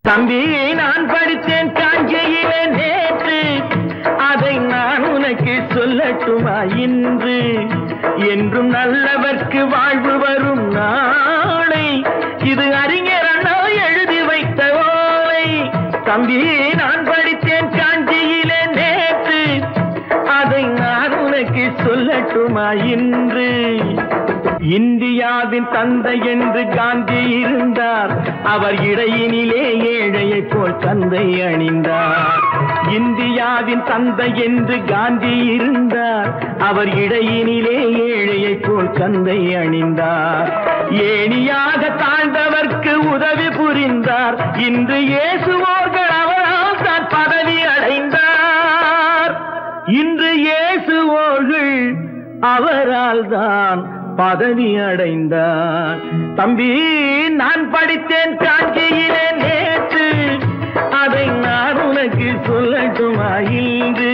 தம்பி நான் படித்தேன் காஞ்சியிலே நேற்று, அதை நான் உனக்கு சொல்லட்டுமா இன்று? என்றும் நல்லவர்க்கு வாழ்வு வரும் நாளை, இது அறிஞர் அண்ணா எழுதி வைத்த ஓலை. தம்பி நான் படித்தேன் காஞ்சியிலே நேற்று, அதை நான் உனக்கு சொல்லட்டுமா இன்று? இந்தியாவின் தந்தை என்று காந்தி இருந்தார், அவர் இடையினிலே ஏழையை போல் தந்தை அணிந்தார். இந்தியாவின் தந்தை என்று காந்தி இருந்தார், அவர் இடையினிலே ஏழையை போல் தந்தை அணிந்தார். ஏணியாக தாழ்ந்தவர்க்கு உதவி புரிந்தார், இன்று இயேசுவோர்கள் அவரால் தான் பதவி அடைந்தார். இன்று இயேசுவோர்கள் அவரால் தான் பதவி அடைந்தார். தம்பி நான் படித்தேன் காஞ்சியிலே நேற்று, அதை நான் உனக்கு சொல்லட்டுமா இன்று?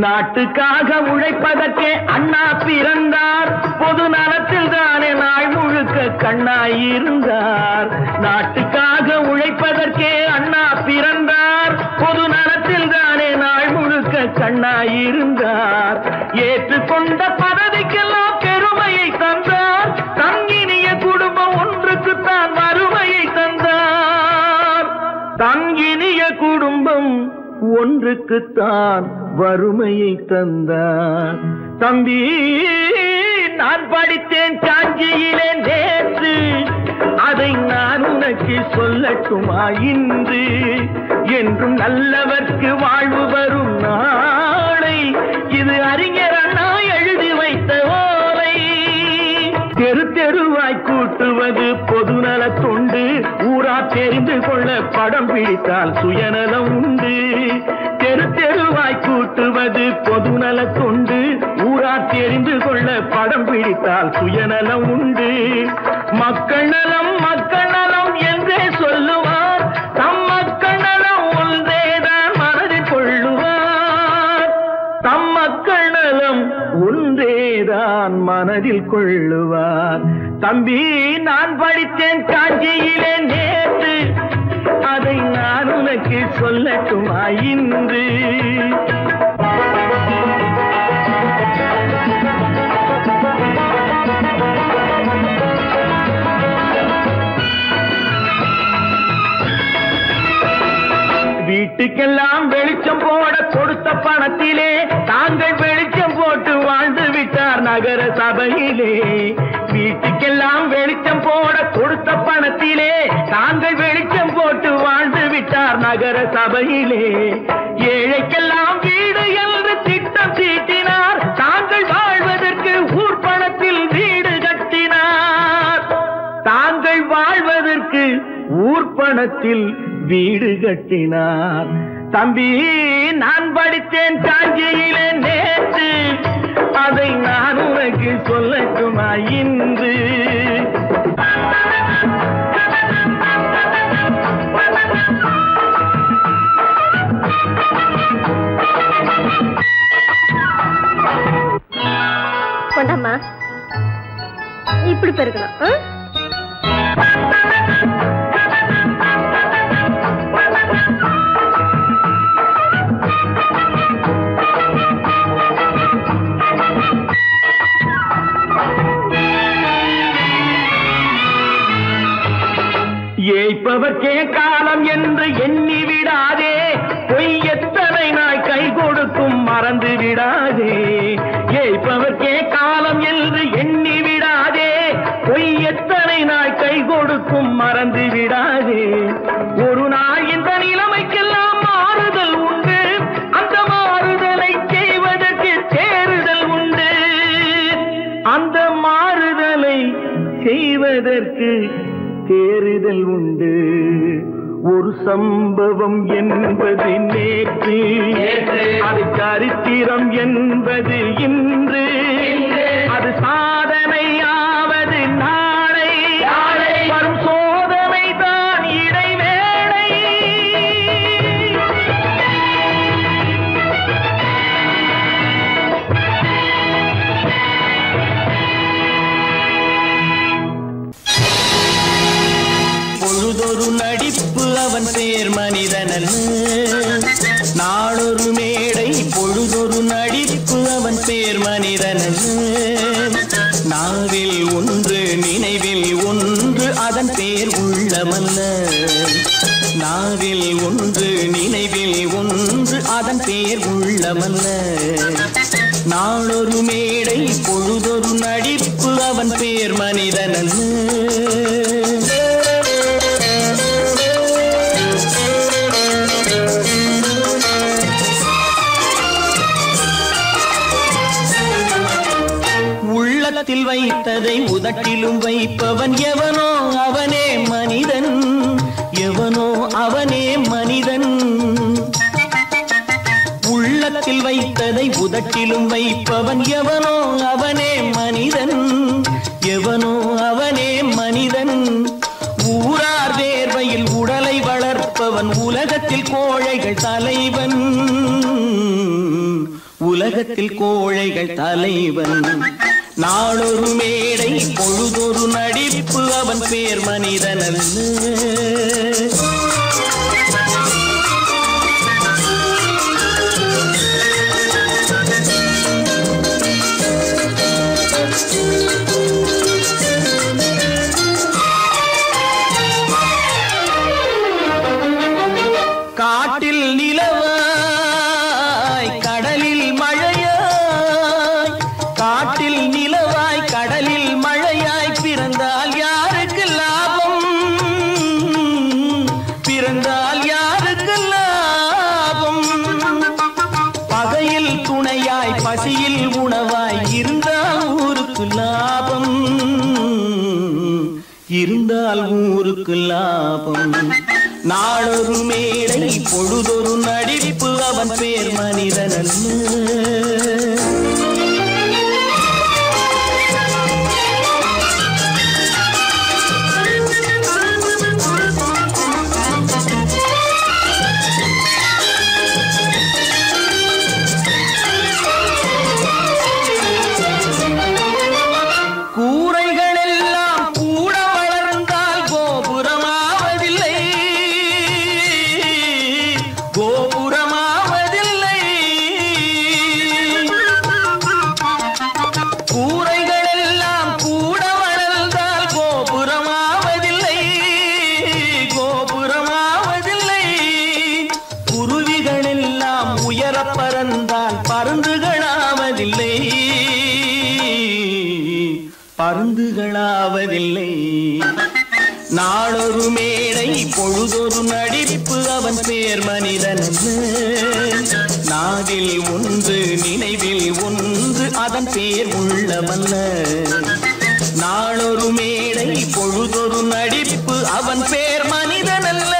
நாட்டுக்காக உழைப்பதற்கே அண்ணா பிறந்தார், பொது நலத்தில் தானே நாள் முழுக்க கண்ணாயிருந்தார். நாட்டுக்காக உழைப்பதற்கே அண்ணா பிறந்தார், பொது நலத்தில் தானே நாள் முழுக்க கண்ணாயிருந்தார். ஏற்றுக்கொண்ட பதவிக்கெல்லாம் பெருமையை தந்தார், தங்கினிய குடும்பம் ஒன்றுக்குத்தான் வறுமையை தந்தார். தங்கினிய குடும்பம் ஒன்றுக்குத்தான் வறுமையை தந்தார். தம்பி நான் படித்தேன் காஞ்சியிலே நேற்று, அதை நான் உனக்கு சொல்லட்டுமா இன்று? என்றும் நல்லவர்க்கு வாழ்வு வரும் நாளை, இது அறிஞர் அண்ணா எழுதி வைத்த ஓலை. தெரு தெருவாய் கூட்டுவது பொதுநல தொண்டு, ஊரா தெரிந்து கொள்ள படம் பிடித்தால் சுயநலம் உண்டு. தெரு தெருவாய் கூட்டுவது பொதுநல தொண்டு, ஊரா தெரிந்து கொள்ள படம் பிடித்தால் சுயநலம் உண்டு. மக்கள் நலம் மக்கள் நலம் என்றே சொல்லுவார், தம் மக்கள் நலம் ஒன்றேதான் மனதில் கொள்ளுவார். தம் மக்கள் நலம் ஒன்றேதான் மனதில் கொள்ளுவார். தம்பி நான் படித்தேன் காஞ்சியிலே நேற்று, அதை நான் உனக்கு சொல்லட்டுமா இன்று? வீட்டுக்கெல்லாம் வெளிச்சம் போட கொடுத்த பணத்திலே தாங்கள் வெளிச்சம் போட்டு வாழ்ந்து விட்டார் நகர சபையிலே. வீட்டுக்கெல்லாம் வெளிச்சம் போட கொடுத்த பணத்திலே தாங்கள் வெளிச்சம் போட்டு வாழ்ந்து விட்டார் நகர சபையிலே. ஏழைக்கெல்லாம் வீடு என்று திட்டம் தீட்டினார், தாங்கள் வாழ்வதற்கு ஊர் பணத்தில் வீடு கட்டினார். தாங்கள் வாழ்வதற்கு ஊர் பணத்தில் வீடு கட்டினார். தம்பி நான் படித்தேன் காஞ்சியிலே நேற்று, அதை நான் உனக்கு சொல்லட்டுமா இன்று? கொண்டாமா இப்படி பெருக்கலாம். ஏய்ப்பவர்க்கே காலம் என்று எண்ணி விடாதே, பொய் எத்தனை நாய் கை கொடுக்கும் மறந்து விடாதே. ஏய்ப்பவர்க்கே காலம் என்று எண்ணி விடாதே, பொய் எத்தனை நாய் கை கொடுக்கும் மறந்து விடாதே. ஒரு நாள் இந்த நிலைமைக்கெல்லாம் மாறுதல் உண்டு, அந்த மாறுதலை செய்வதற்கு தேறுதல் உண்டு. அந்த மாறுதலை செய்வதற்கு தேறுதல் உண்டு. ஒரு சம்பவம் என்பது நேற்று, அது சரித்திரம் என்பது இன்று, அது சாதனையாவது நாளை. வரும் சோதனை பேர் மனிதனல்ல. நாளொரு மேடை பொழுதொரு நடிப்பு அவன் பேர் மனிதனல்ல. நாவில் ஒன்று நினைவில் ஒன்று அதன் பேர் உள்ளமல்ல. நாவில் ஒன்று நினைவில் ஒன்று அதன் பேர் உள்ளமல்ல. நாளொரு மேடை பொழுதொரு நடிப்பு அவன் பேர் மனிதனல்ல. உள்ளத்தில் வைத்ததை உதட்டிலும் வைப்பவன் எவனோ அவனே மனிதன். எவனோ அவனே மனிதன். உள்ளத்தில் வைத்ததை உதட்டிலும் வைப்பவன் எவனோ அவனே மனிதன். எவனோ அவனே மனிதன். ஊரார் வேர்வையில் உடலை வளர்ப்பவன் உலகத்தில் கோழைகள் தலைவன். உலகத்தில் கோழைகள் தலைவன். நாளொரு மேடை பொழுதொரு நடிப்பு அவன் பேர் மனிதனல்ல. காட்டில் நிலவாய் கடலில் மழையாய். காட்டில் நிலவாய் கடலில் மழையாய் பிறந்தால் யாருக்கு லாபம்? பிறந்தால் யாருக்கு லாபம்? பகையில் துணையாய் பசியில் உணவாய் இருந்தால் ஊருக்கு லாபம். இருந்தால் ஊருக்கு லாபம். நாளொரு மேடை பொழுதொரு நடிப்பு அவன் பேர் மனிதனல்ல. பருந்துகளாவதில்லை. நாளொரு மேடை பொழுதொரு நடிப்பு அவன் பேர் மனிதனல்ல. நாவில் ஒன்று நினைவில் ஒன்று அதன் பேர் உள்ளமல்ல. நாளொரு மேடை பொழுதொரு நடிப்பு அவன் பேர் மனிதனல்ல.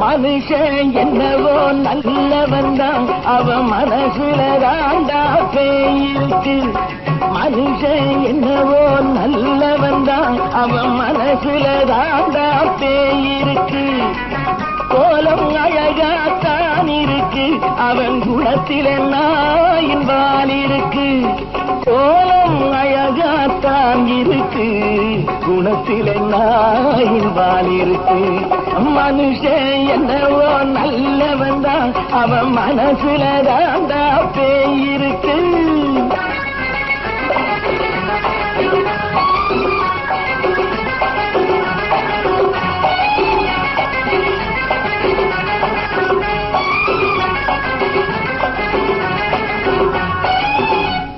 மனுஷன் என்னவோ நல்லவன் தான், அவன் மனசுல தாண்டா பேயிருக்கு. மனுஷன் என்னவோ நல்லவன் தான், அவன் மனசுல தாண்டா பேயிருக்கு. கோலம் அழகாத்தான் இருக்கு, அவன் குணத்தில நாயின் வால் இருக்கு. கோலம் அழகாத்தான் இருக்கு, குணத்தில நாயின் வால் இருக்கு. மனுஷன் என்னவோ நல்லவன் தான், அவன் மனசுல தாண்டா பேயிருக்கு.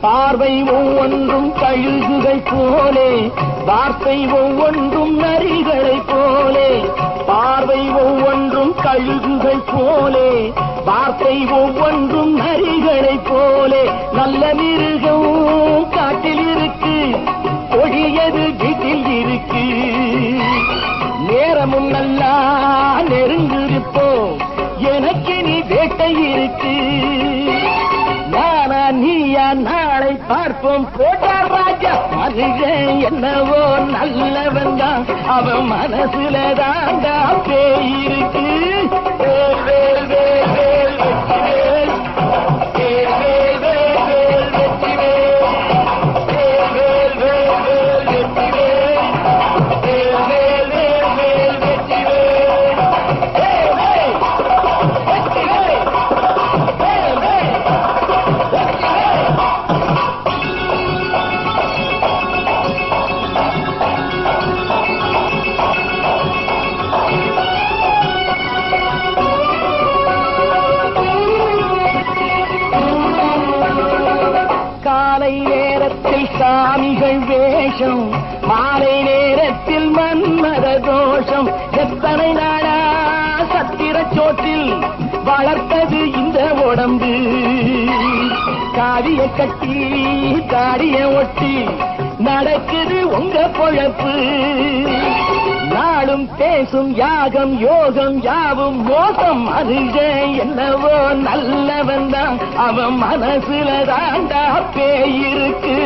பார்வை ஒவ்வொன்றும் கழுகுகை போலே, வார்த்தை ஒவ்வொன்றும் நரிகளை போலே. பார்வை ஒவ்வொன்றும் கழுகுகை போலே, வார்த்தை ஒவ்வொன்றும் நரிகளை போலே. நல்ல மிருகம் காட்டில் இருக்கு, கொடியது வீட்டில் இருக்கு. நேரமும் நல்லா நெருங்கிருப்போம், எனக்கு நீ வேட்டை மனுஷன் என்னவோ நல்லவன் தான், அவன் மனசுல தாண்டா பேய் இருக்கு. சாமிகள் வேஷம், மாலை நேரத்தில் மன்மத தோஷம். எத்தனை நாளா சத்திர சோற்றில் வளர்த்தது இந்த உடம்பு. காவிய கட்டி தாடிய ஒட்டி நடக்குது உங்க பொழப்பு. நாளும் பேசும் யாகம் யோகம் யாவும் மோசம். மனுஷன் என்னவோ நல்லவன் தான், அவன் மனசுல தாண்டா பேய் இருக்கு.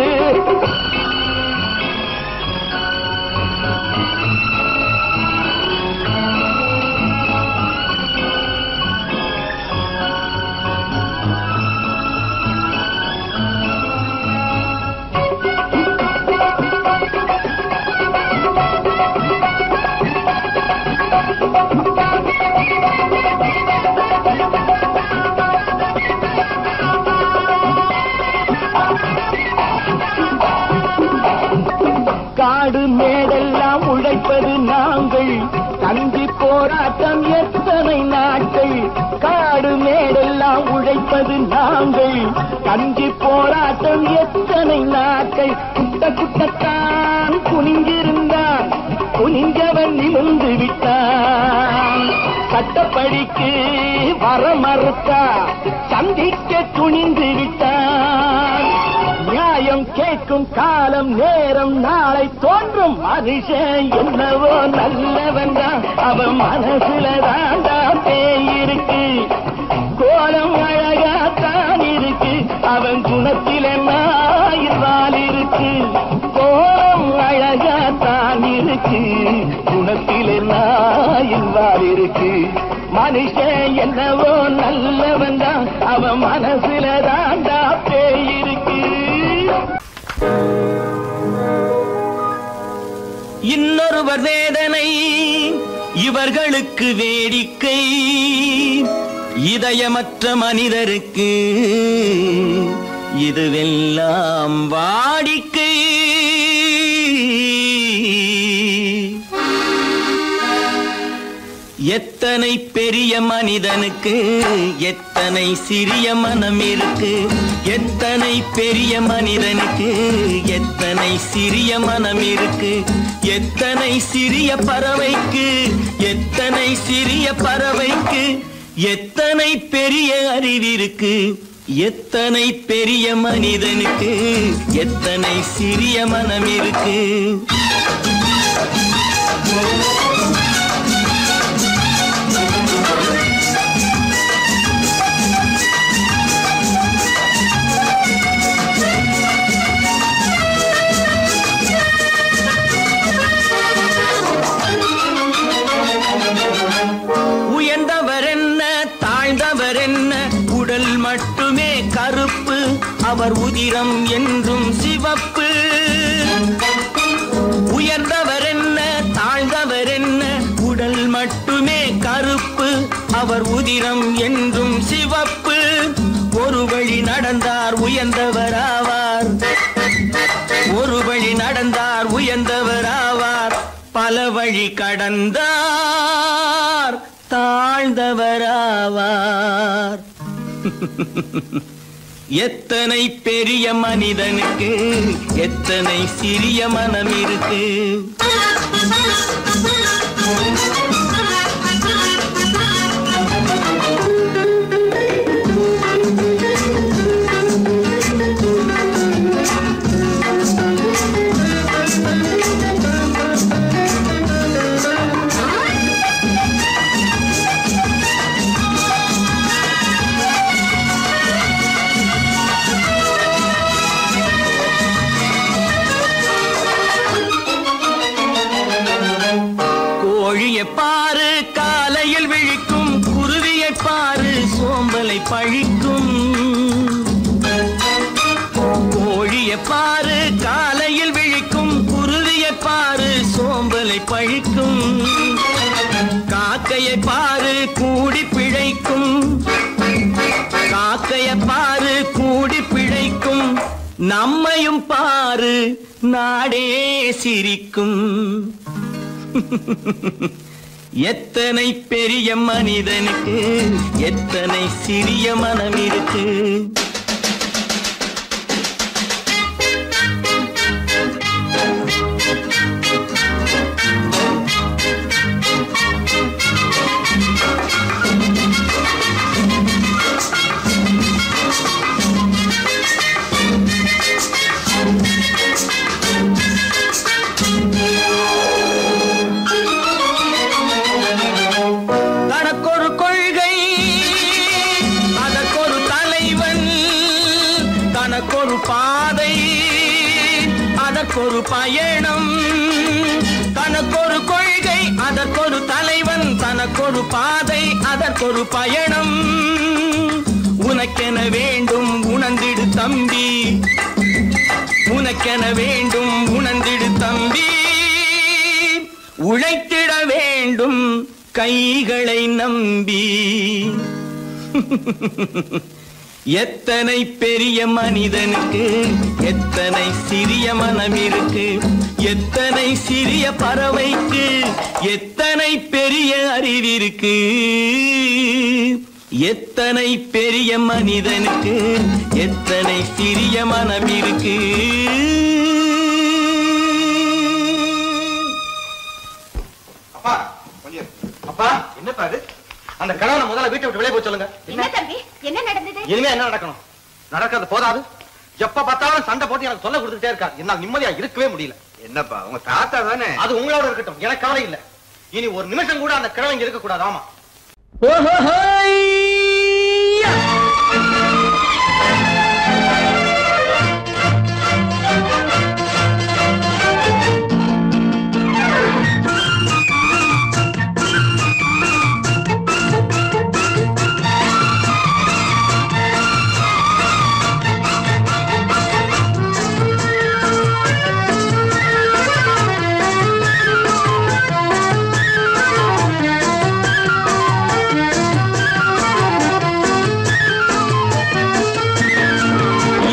காடு மேடெல்லாம் உழைப்பது நாங்கள், கஞ்சி போராட்டம் எத்தனை நாட்கள். காடு மேடெல்லாம் உழைப்பது நாங்கள், கஞ்சி போராட்டம் எத்தனை நாட்கள். குட்ட குட்டத்தான் குனிஞ்சிருந்தான், குனிஞ்சவன் நிமிர்ந்து விட்டான். சட்டப்படிக்கு வர மறுத்தா, சந்திக்க துணிந்து விட்டான். நியாயம் கேட்கும் காலம் நேரம் நாளை தோன்றும். மனுஷன் என்னவோ நல்லவன் தான், அவன் மனசுல தாண்டா பேய் இருக்கு. கோலம் அழகாத்தான் இருக்கு, அவன் குணத்தில நாயில்வால் இருக்கு. கோலம் அழகாத்தான் இருக்கு, குணத்தில நாயில்வால் இருக்கு. மனுஷன் என்னவோ நல்லவன் தான், அவன் மனசுல தாண்டா பேய் இருக்கு. இன்னொருவர் வேதனை இவர்களுக்கு வேடிக்கை, இதயமற்ற மனிதருக்கு இதுவெல்லாம் வாடிக்கை. எத்தனை பெரிய மனிதனுக்கு எத்தனை சிறிய மனம் இருக்கு. எத்தனை பெரிய மனிதனுக்கு எத்தனை சிறிய மனம் இருக்கு. எத்தனை சிறிய பறவைக்கு எத்தனை சிறிய பறவைக்கு எத்தனை பெரிய அறிவிருக்கு. எத்தனை பெரிய மனிதனுக்கு எத்தனை சிறிய மனம் இருக்கு. மட்டுமே கருப்பு, அவர் உதிரம் என்றும் சிவப்பு. உயர்ந்தவர் என்ன தாழ்ந்தவர் என்ன, உடல் மட்டுமே கருப்பு, அவர் உதிரம் என்றும் சிவப்பு. ஒரு வழி நடந்தார் உயர்ந்தவராவார், ஒரு வழி நடந்தார் உயர்ந்தவராவார். பல வழி கடந்தார் தாழ்ந்தவராவார். எத்தனை பெரிய மனிதனுக்கு எத்தனை சிறிய மனம் இருக்கு. பழிக்கும். கோழியை பாரு காலையில் விழிக்கும், குருவியை பாரு சோம்பலை பழிக்கும். காக்கையை பாரு கூடி பிழைக்கும், காக்கையை பாரு கூடி பிழைக்கும். நம்மையும் பாரு நாடே சிரிக்கும். எத்தனை பெரிய மனிதனுக்கு எத்தனை சிறிய மனம் இருக்கு. ஒரு பயணம் தனக்கொரு கொள்கை, அதற்கொரு தலைவன், தனக்கொரு பாதை, அதற்கொரு பயணம். உனக்கென வேண்டும் உணர்ந்திடு தம்பி, உனக்கென வேண்டும் உணர்ந்திடு தம்பி. உழைத்திட வேண்டும் கைகளை நம்பி. எத்தனை பெரிய மனிதனுக்கு எத்தனை சிறிய மனம் இருக்கு. எத்தனை சிறிய பறவைக்கு எத்தனை பெரிய அறிவிருக்கு. எத்தனை பெரிய மனிதனுக்கு எத்தனை சிறிய மனம் இருக்கு. அப்பா அப்பா என்னப்பா அது? அந்த கணவனை முதல்ல வீட்டை விட்டு வெளியே போய் சொல்லுங்க. என்ன தம்பி, என்ன நடந்தது? இனிமே என்ன நடக்கணும்? நடக்கிறது போதாது, எப்ப பார்த்தாலும் சண்டை போட்டு எனக்கு சொல்ல கொடுத்துட்டே இருக்கா. என்னால் நிம்மதியா இருக்கவே முடியல. என்னப்பா உங்க தாத்தா தானே? அது உங்களோட இருக்கட்டும், எனக்கு கவலை இல்ல. இனி ஒரு நிமிஷம் கூட அந்த கிழவங்க இருக்க கூடாது. ஆமா.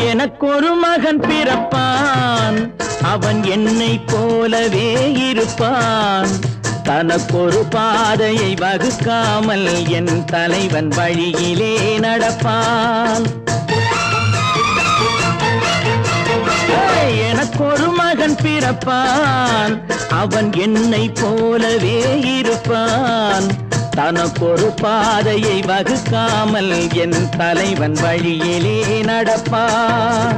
எனக்கொரு மகன் பிறப்பான், அவன் என்னை போலவே இருப்பான். தனக்கொரு பாதையை வகுக்காமல் என் தலைவன் வழியிலே நடப்பான். எனக்கொரு மகன் பிறப்பான், அவன் என்னை போலவே இருப்பான். தனக்கொரு பாதையை வகுக்காமல் என் தலைவன் வழியிலே நடப்பான்.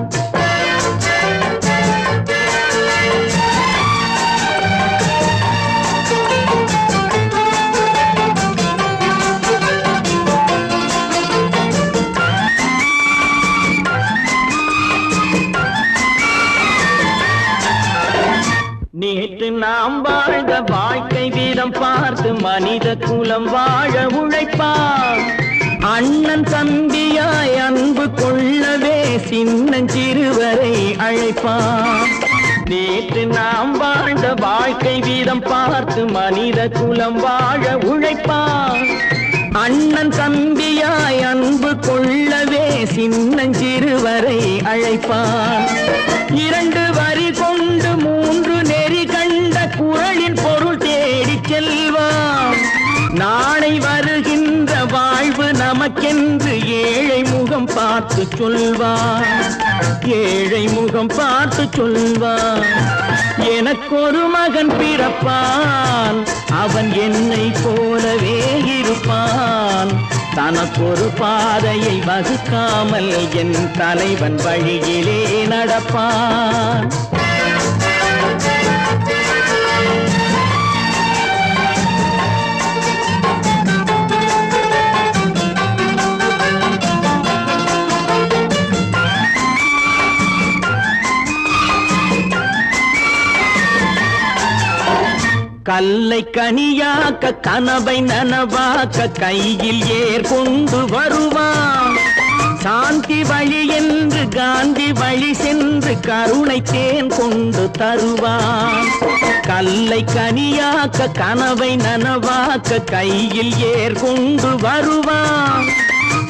நேற்று நாம் வாழ்ந்த வாழ்க்கை வீதம் பார்த்து மனித குலம் வாழ உழைப்பான். அண்ணன் தம்பியாய் அன்பு கொள்ளவே சின்னஞ்சிறுவரை அழைப்பான். நேற்று நாம் வாழ்ந்த வாழ்க்கை வீதம் பார்த்து மனித குலம் வாழ உழைப்பான். அண்ணன் தம்பியாய் அன்பு கொள்ளவே சின்னஞ்சிறுவரை அழைப்பான். இரண்டு வரி கொண்டு மூன்று நெறி கண்ட குறளின் பொருள் தேடி செல்வான். நாளை வருகின்ற வாழ்வு நமக்கென்று ஏழை முகம் பார்த்து சொல்வான். ஏழை முகம் பார்த்து சொல்வான். எனக்கொரு மகன் பிறப்பான், அவன் என்னை போலவே இருப்பான். தனக்கொரு பாதையை வகுக்காமல் என் தலைவன் வழியிலே நடப்பான். கல்லை கனியாக்க கனவை நனவாக்க கையில் ஏற்கொண்டு வருவான். சாந்தி வழி என்று காந்தி வழி சென்று கருணை தேன் கொண்டு தருவான். கல்லை கனியாக்க கனவை நனவாக்க கையில் ஏற்கொண்டு வருவான்.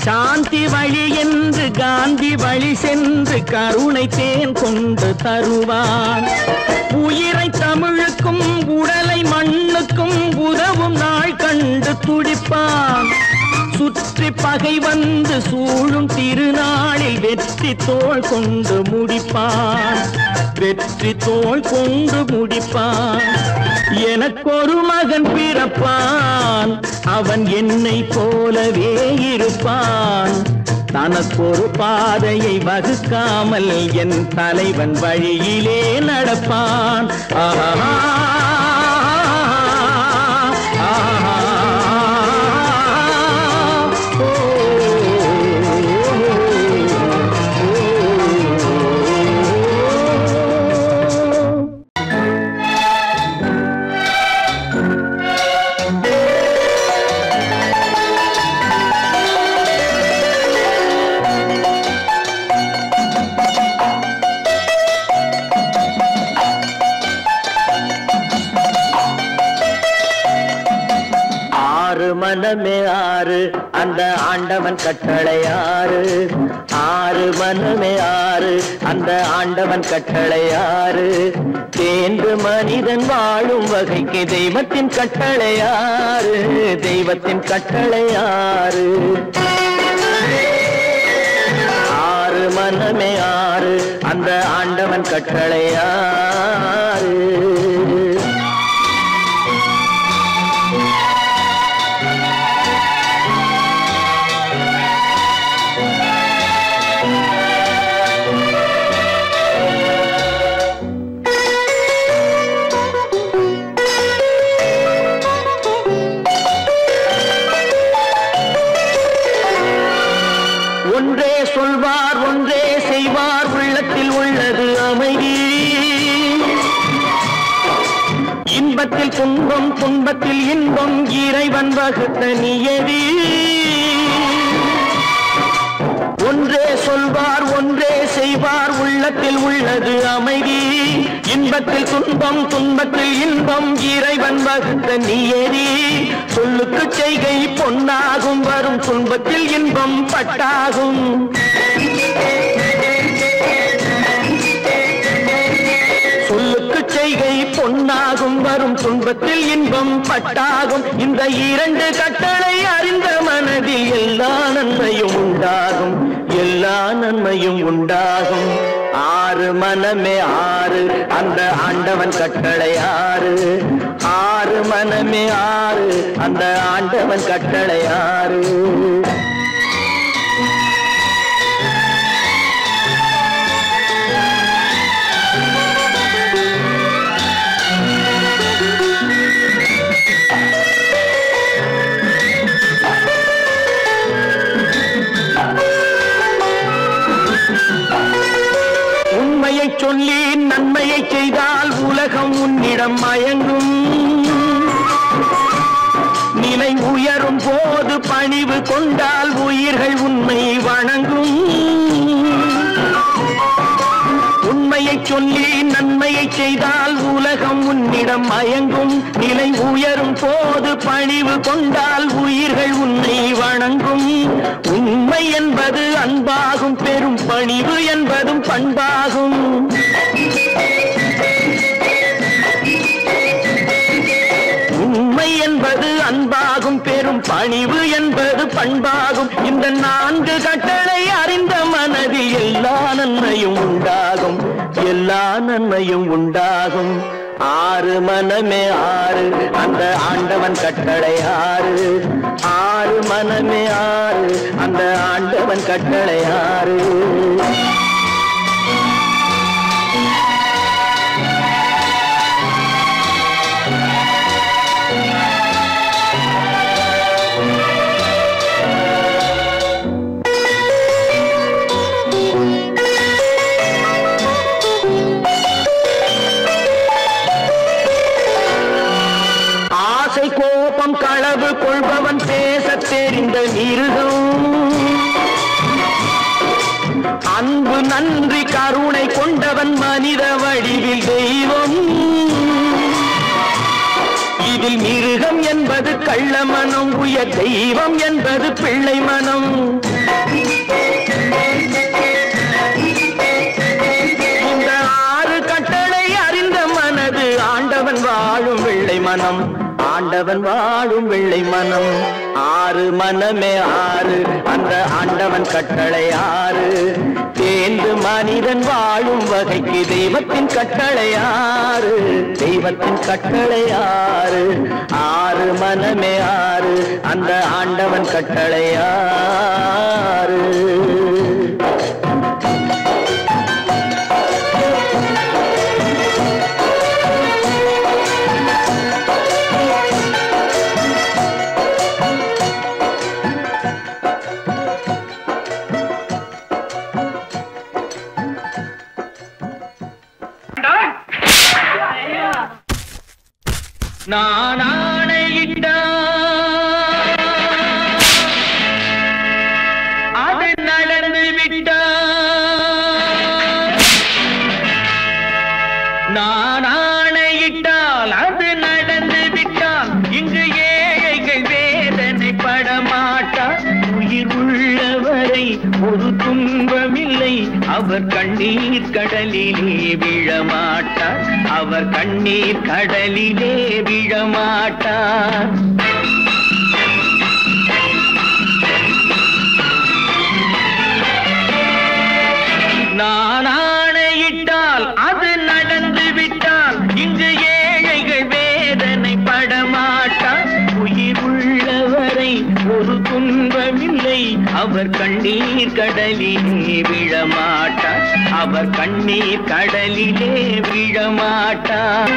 சாந்தி வழி என்று காந்தி வழி சென்று கருணை தேன் கொண்டு தருவான். உயிரை தமிழுக்கும் உடலை மண்ணுக்கும் உதவும் நாள் கண்டு துடிப்பான். சுற்றி பகை வந்து சூழும் திருநாளில் வெற்றி தோள் கொண்டு முடிப்பான். வெற்றி தோள் கொண்டு முடிப்பான். எனக்கொரு மகன் பிறப்பான், அவன் என்னை போலவே இருப்பான். தனக்கொரு பாதையை வகுக்காமல் என் தலைவன் வழியிலே நடப்பான். ஆஹா மனமே ஆறு அந்த ஆண்டவன் கட்டளை ஆறு. ஆறு மனமே ஆறு அந்த ஆண்டவன் கட்டளை ஆறு. தேர்ந்து மனிதன் வாழும் வகைக்கு தெய்வத்தின் கட்டளை ஆறு. தெய்வத்தின் கட்டளை ஆறு. ஆறு மனமே ஆறு அந்த ஆண்டவன் கட்டளை ஆறு. ஒன்றே சொல்வார் ஒன்றே செய்வார், உள்ளத்தில் உள்ளது அமைதி. இன்பத்தில் துன்பம் துன்பத்தில் இன்பம் இறைவன் வகுத்த நியதி. ஒன்றே சொல்வார் ஒன்றே செய்வார், உள்ளத்தில் உள்ளது அமைதி. இன்பத்தில் துன்பம் துன்பத்தில் இன்பம் இறைவன் வகுத்த நியதி. சொல்லுக்கு செய்கை பொன்னாகும், வரும் துன்பத்தில் இன்பம் பட்டாகும். சொல்லுக்கு செய்கை பொன்னாகும், வரும் துன்பத்தில் இன்பம் பட்டாகும். இந்த இரண்டு கட்டளை அறிந்த மனதில் எல்லா நன்மையும் உண்டாகும். எல்லா நன்மையும் உண்டாகும். ஆறு மனமே ஆறு அந்த ஆண்டவன் கட்டளை ஆறு. ஆறு மனமே ஆறு அந்த ஆண்டவன் கட்டளை ஆறு. உண்மையை சொல்லி நன்மையை செய்தால் உலகம் உன்னிடம் மயங்கும். நிலை உயரும் போது பணிவு கொண்டால் உயிர்கள் உன்னை வணங்கும். உண்மையை சொல்லி நன்மையை செய்தால் உலகம் உன்னிடம் மயங்கும். நிலை உயரும் போது பணிவு கொண்டால் உயிர்கள் உன்னை வணங்கும். உண்மை என்பது அன்பாகும், பெரும் பணிவு என்பதும் பண்பாகும். உண்மை என்பது அன்பாகும், பெரும் பணிவு என்பது பண்பாகும். இந்த நான்கு கட்டளை அறிந்த மனதில் எல்லா நன்மையும் உண்டாகும். எல்லா நன்மையும் உண்டாகும். ஆறு மனமே ஆறு அந்த ஆண்டவன் கட்டளை ஆறு. ஆறு மனமே ஆறு அந்த ஆண்டவன் கட்டளை ஆறு. மிருகம், அன்பு நன்றி கருணை கொண்டவன் மனித வடிவில் தெய்வம். இதில் மிருகம் என்பது கள்ள மனம், உயர் தெய்வம் என்பது பிள்ளை மனம். இந்த 6 கட்டளை அறிந்த மனது ஆண்டவன் வாழும் வெள்ளை மனம், ஆண்டவன் வாழும் வெள்ளை மனம். 6 மனமே 6, அந்த ஆண்டவன் கட்டளை 6. தேர்ந்து மனிதன் வாழும் வகைக்கு தெய்வத்தின் கட்டளை 6, தெய்வத்தின் கட்டளை 6. 6 மனமே 6, அந்த ஆண்டவன் கட்டளை 6. நான் ஆணையிட்டால் அது நடந்து விட்டால், நான் ஆணையிட்டால் அது நடந்து விட்டால், இங்கு ஏழைகள் வேதனை படமாட்டார். உயிர் உள்ளவரை ஒரு துன்பமில்லை, அவர் கண்ணீர் கடலிலே விழமாட்டார், அவர் கண்ணீர் கடலிலே விழமாட்டார். நான் ஆணையிட்டால் அது நடந்து விட்டால், இங்கு ஏழைகள் வேதனை படமாட்டார். உயிர் உள்ளவரை ஒரு துன்பமில்லை, அவர் கண்ணீர் கடலிலே விழமாட்டார், அவர் கண்ணீர் கடலிலே விழமாட்டார்.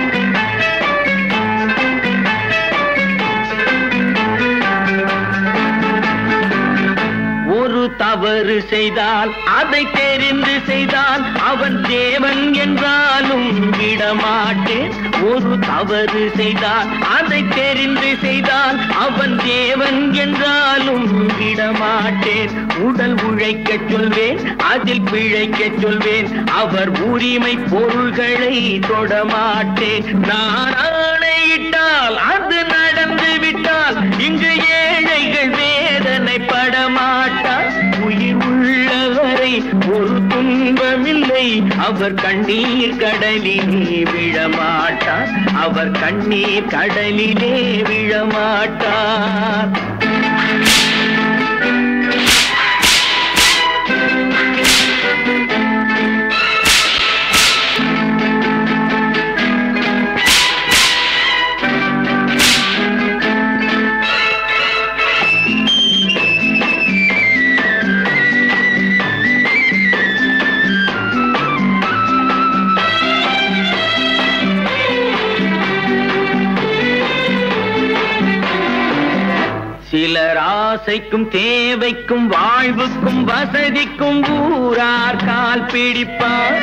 ஒரு தவறு செய்தால் அதை தெரிந்து செய்தால் அவன் தேவன் என்றாலும் விடமாட்டேன். ஒரு தவறு செய்தால் அதை தெரிந்து செய்தால் அவன் தேவன் என்றாலும் விடமாட்டேன். உடல் உழைக்க சொல்வேன், அதில் பிழைக்க சொல்வேன், அவர் உரிமை பொருள்களை தொடமாட்டேன். நான் ஆணையிட்டால் அது நடந்து விட்டால், இங்கு ஏழைகள் வேதனை படமாட்டார். உயிர் உள்ளவரை ஒரு துன்பமில்லை, அவர் கண்ணீர் கடலிலே விழமாட்டார், அவர் கண்ணீர் கடலிலே விழமாட்டார். சிலர் ஆசைக்கும் தேவைக்கும் வாழ்வுக்கும் வசதிக்கும் ஊரார் கால் பிடிப்பார்.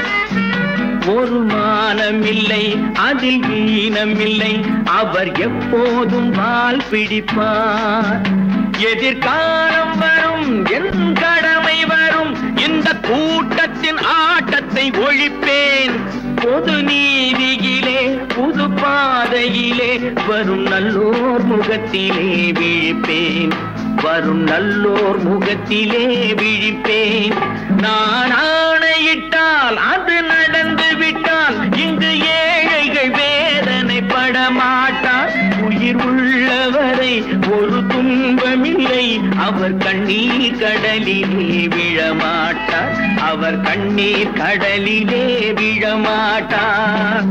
ஒரு மானமில்லை, அதில் ஈனமில்லை, அவர் எப்போதும் வால் பிடிப்பார். எதிர்காலம் வரும், என் கடமை வரும், இந்த கூட்டத்தின் ஆட்டத்தை ஒழிப்பேன். பொது நீதியிலே புது பாதையிலே வரும் நல்லோர் முகத்திலே விழிப்பேன், வரும் நல்லோர் முகத்திலே விழிப்பேன். நான் ஆணையிட்டால் அது நடந்து விட்டால், இங்கு ஏழைகள் வேதனை படமாட்டார். உயிர் உள்ளவரை ஒரு துன்பமில்லை, அவர் கண்ணீர் கடலிலே விழமாட்டார், அவர் கண்ணீர் கடலிலே விழமாட்டார்.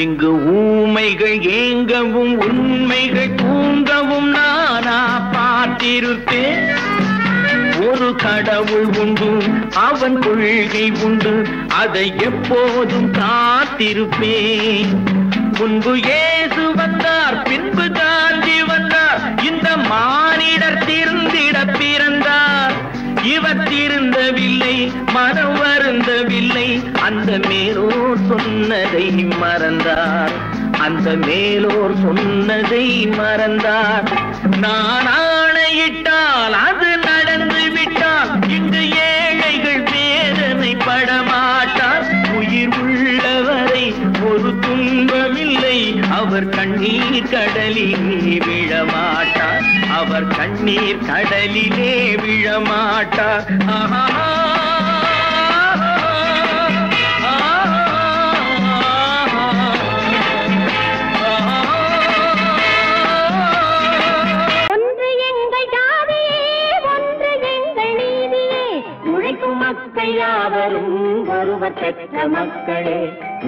இங்கு ஊமைகள் ஏங்கவும் உண்மைகள் தூங்கவும் நானா பார்த்திருப்பேன். ஒரு கடவுள் உண்டு, அவன் கொள்கை உண்டு, அதை எப்போதும் காத்திருப்பேன். முன்பு இயேசு வந்தார், பின்பு காந்தி வந்தார், இந்த மானிடர் திருந்திட பிறந்தார். இவர் திருந்தவில்லை, மனம் வருந்தவில்லை, அந்த மேலோர் சொன்னதை மறந்தார். அந்த மேலோர் சொன்னதை மறந்தார். நான் ஆணையிட்டால் அது நடந்து விட்டால் இங்கு ஏழைகள் வேதனை படமாட்டார். உயிர் உள்ளவரை ஒரு துன்பமில்லை, அவர் கண்ணீர் கடலிலே விழமாட்டார். அவர் கண்ணீர் கடலிலே விழமாட்டார். ஆஹா யாவரும் ஒருவர் பெற்ற மக்களே,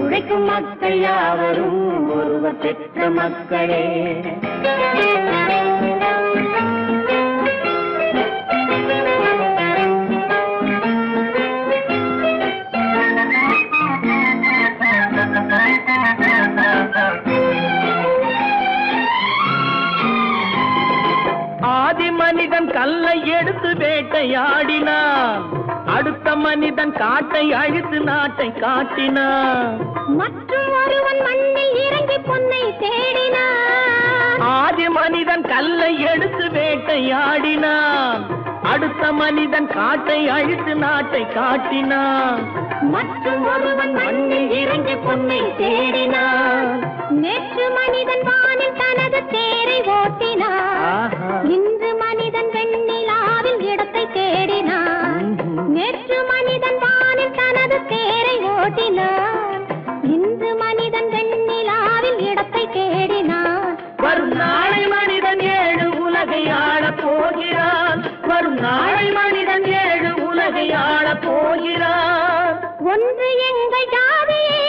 உழைக்கும் மக்கள் யாவரும் ஒருவர் பெற்ற மக்களே. ஆதி மனிதன் கல்லை எடுத்து வேட்டையாடினான், அடுத்த மனிதன் காட்டை அழித்து நாட்டை காட்டினான். மற்றும் ஒருவன் மண்ணில் இறங்கி பொன்னை தேடினான். ஆதி மனிதன் கல்லை எடுத்து வேட்டையாடினான், அடுத்த மனிதன் காட்டை அழித்து நாட்டை காட்டினான். மற்றும் ஒருவன் மண்ணில் இறங்கி பொன்னை தேடினான். நேற்று மனிதன் வானில் தனது தேரை ஓட்டினான். இன்று மனிதன் வெண்ணிலாவில் இடத்தை தேடினான். நேற்று மனிதன் வானில் தனது தேரை ஓட்டினான். இன்று மனிதன் வெண்ணிலாவில் இடத்தை தேடினான். வரும் நாளை மனிதன் 7 உலகை ஆளப் போகிறான். வரும் நாளை மனிதன் 7 உலகை ஆளப் போகிறான். ஒன்று எங்கள் ஜாதியே,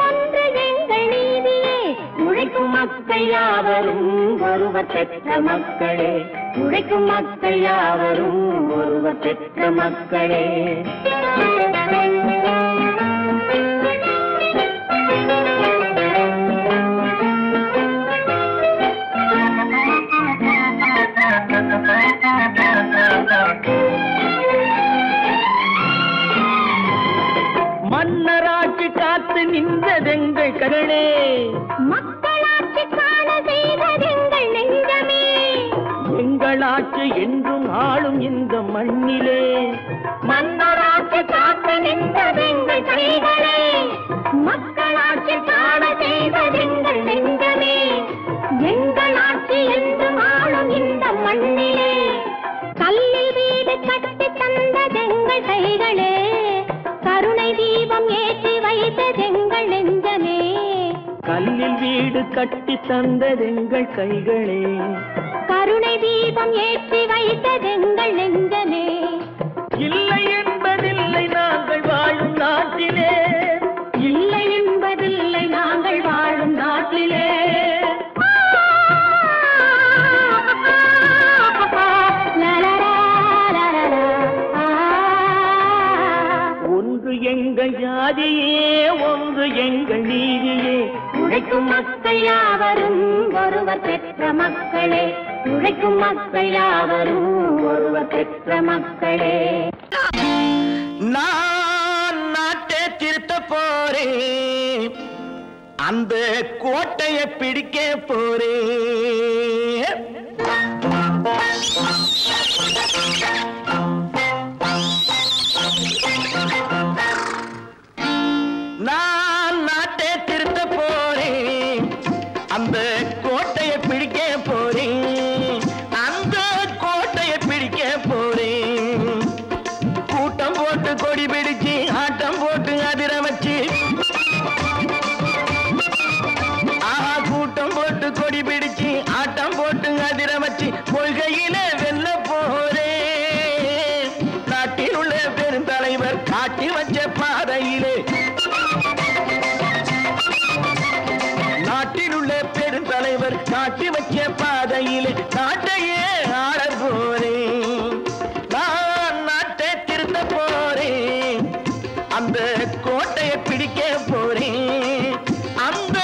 ஒன்று எங்கள் நீதியே, உழைக்கும் மக்கள் யாவரும் ஒருவர் பெற்ற மக்களே, உழைக்கும் மக்கள் யாவரும் ஒருவர் பெற்ற மக்களே. மன்னராட்சி காத்து நின்றதெங்கள் கருணே, மக்களாட்சி காண செய்ததெங்கள் நெஞ்சமே, எங்களாட்சி என்றும் ஆளும் இந்த மண்ணிலே. மன்னராட்சி காத்து நின்றதெங்கள் கைகளே, மக்களாட்சி காண செய்ததெங்கள் நெஞ்சமே, எங்களாட்சி என்றும் ஆளும் இந்த மண்ணிலே. கல்லில் வீடு கட்டி தந்ததெங்கள் கைகளே, கருணை தீபம் ஏற்றி வைத்ததெங்கள் நெஞ்சமே. கல்லில் வீடு கட்டி தந்ததெங்கள் கைகளே, கருணை தீபம் ஏற்றி வைத்ததெங்கள் நெஞ்சமே. இல்லை என்பதில்லை நாங்கள் வாழும் நாட்டிலே, இல்லை என்பதில்லை நாங்கள் வாழும் நாட்டிலே. ஒன்று எங்கள் ஜாதியே, ஒன்று எங்கள் நீதியே, உழைக்கும் மக்கள் யாவரும் ஒருவர் பெற்ற மக்களே, உழைக்கும் மக்கள் யாவரும் ஒருவர் பெற்ற மக்களே. நான் நாட்டை திருத்த போறேன், அந்த கோட்டையை பிடிக்க போறேன். நான் நாட்டை திருத்த போறேன், அந்த கோட்டையை பிடிக்க போறேன், அந்த கோட்டையை பிடிக்க போறேன். கூட்டம் போட்டு கொடி பிடிச்சு ஆட்டம் போட்டு அதிர வச்சு, கூட்டம் போட்டு கொடி பிடிச்சு ஆட்டம் போட்டு அதிர வச்சு கொள்கையில வெல்ல போறேன். நாட்டில் உள்ள பெருந்தலைவர் காட்டி வச்ச பாதையிலே, நாட்டில் உள்ள பெருந்தலைவர் காட்டி வச்ச பாதையிலே நாட்டையே ஆள போறேன். நான் நாட்டை திருத்த போறேன், அந்த கோட்டையை பிடிக்க போறேன், அந்த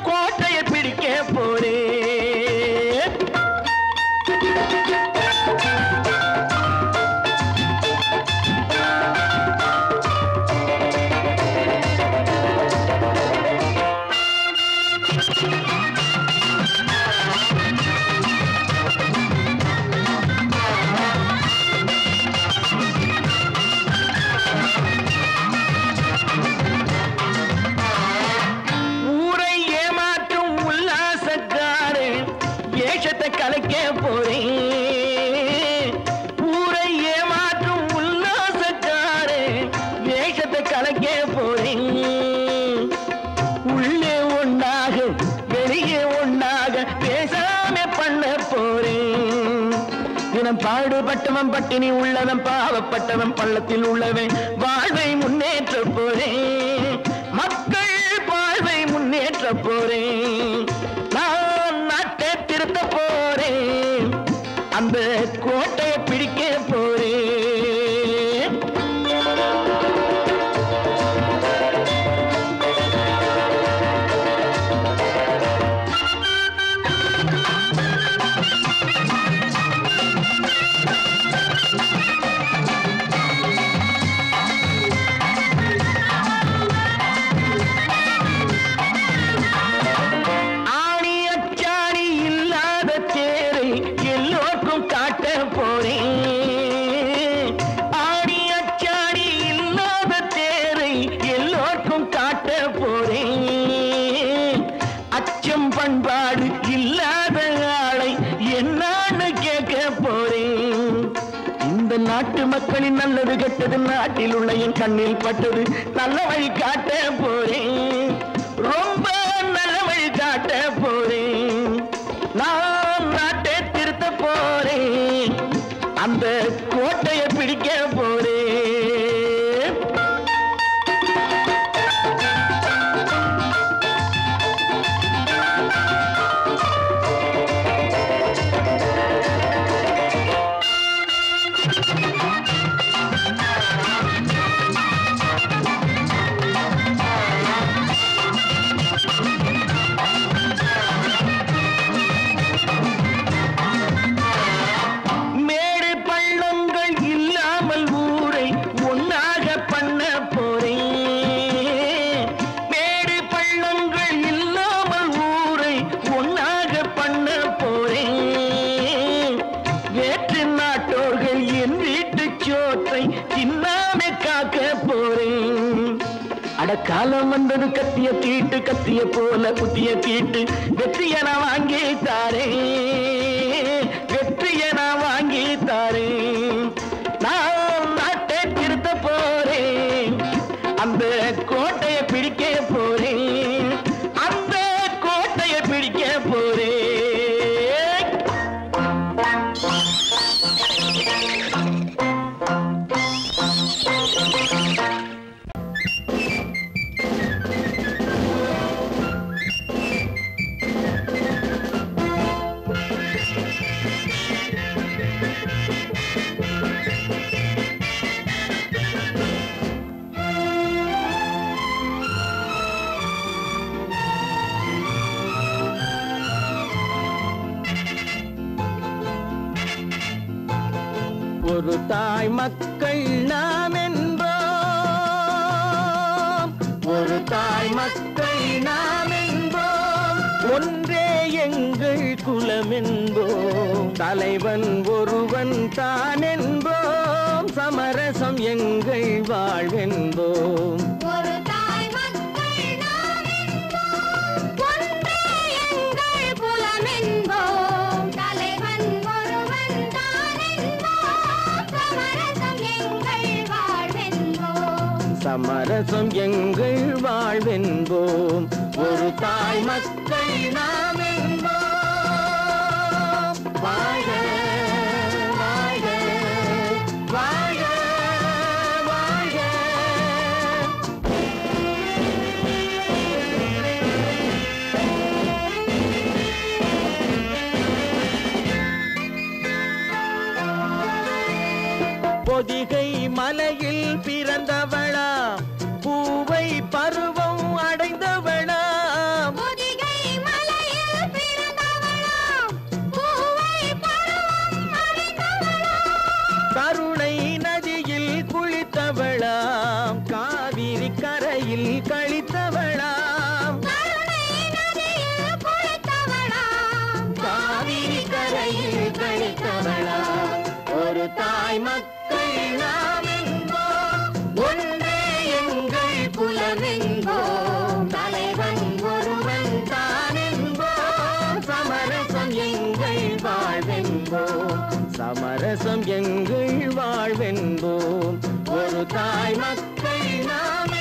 கோட்டையை தொலைக்க போறேன். உள்ளே ஒண்ணாக வெளியே ஒண்ணாக பேசாம பண்ண போறேன். தினம் பாடுபட்டவன் பட்டினி உள்ளவன் பாவப்பட்டவன் பள்ளத்தில் உள்ளவன் வாழ்வை முன்னேற்ற போறேன். மக்கள் வாழ்வை முன்னேற்ற போறேன். நான் நாட்டை திருத்த போறேன். அந்த கோட்டையை பிடிக்க போறேன். பண்பாடு இல்லாத ஆளை என்னான்னு கேட்க போறேன். இந்த நாட்டு மக்களின் நல்லது கெட்டது நாட்டில் உள்ள என் கண்ணில் பட்டது நல்ல வழி காட்ட போறேன். ரொம்ப நல்ல வழி காட்ட போறேன். நான் நாட்டை திருத்த போறேன். அந்த கோட்டையை பிடிக்க போறேன். காலம் வந்தது கத்திய தீட்டு கத்திய போல குத்திய தீட்டு வெற்றிய நான் வாங்கி தாரேன். வெற்றிய நான் வாங்கி தாரேன். நான் நாட்டை திருத்த போறேன். அந்த கோட்டையை பிடிக்க போறேன். அந்த கோட்டையை பிடிக்க போறேன். ஒரு தாய் மக்கள் நாம் என்போம். ஒரு தாய் மக்கள் நாம் என்போம். ஒன்றே எங்கள் குலம் என்போம். தலைவன் ஒருவன் தான் என்போம். சமரசம் எங்கள் வாழ்வென்போம். சமரசம் எங்கள் வாழ்வென்போம். ஒரு தாய் மக்கள் நாம் என்போம். வாழ்க வாழ்க வாழ்க வாழ்க. பொதிகை மலையில் பிறந்தவளா பூவை பருவம் அடைந்தவளா. பொதிகை மலையில் பிறந்தவளா பூவை பருவம் அடைந்தவளா. கருணை நதியில் குளித்தவளா காவிரி கரையில் கழித்தவளா. கருணை நதியில் குளித்தவளா காவிரி கரையில் கழித்தவளா. ஒரு தாய் மக்கள் நாம் என்போம். ஒன்றே எங்கள் குலம் என்போம். தலைவன் ஒருவன் தான் என்போம். சமரசம் எங்கள் வாழ்வென்போம். சமரசம் எங்கள் வாழ்வென்போம். ஒரு தாய் மக்கள் நாம்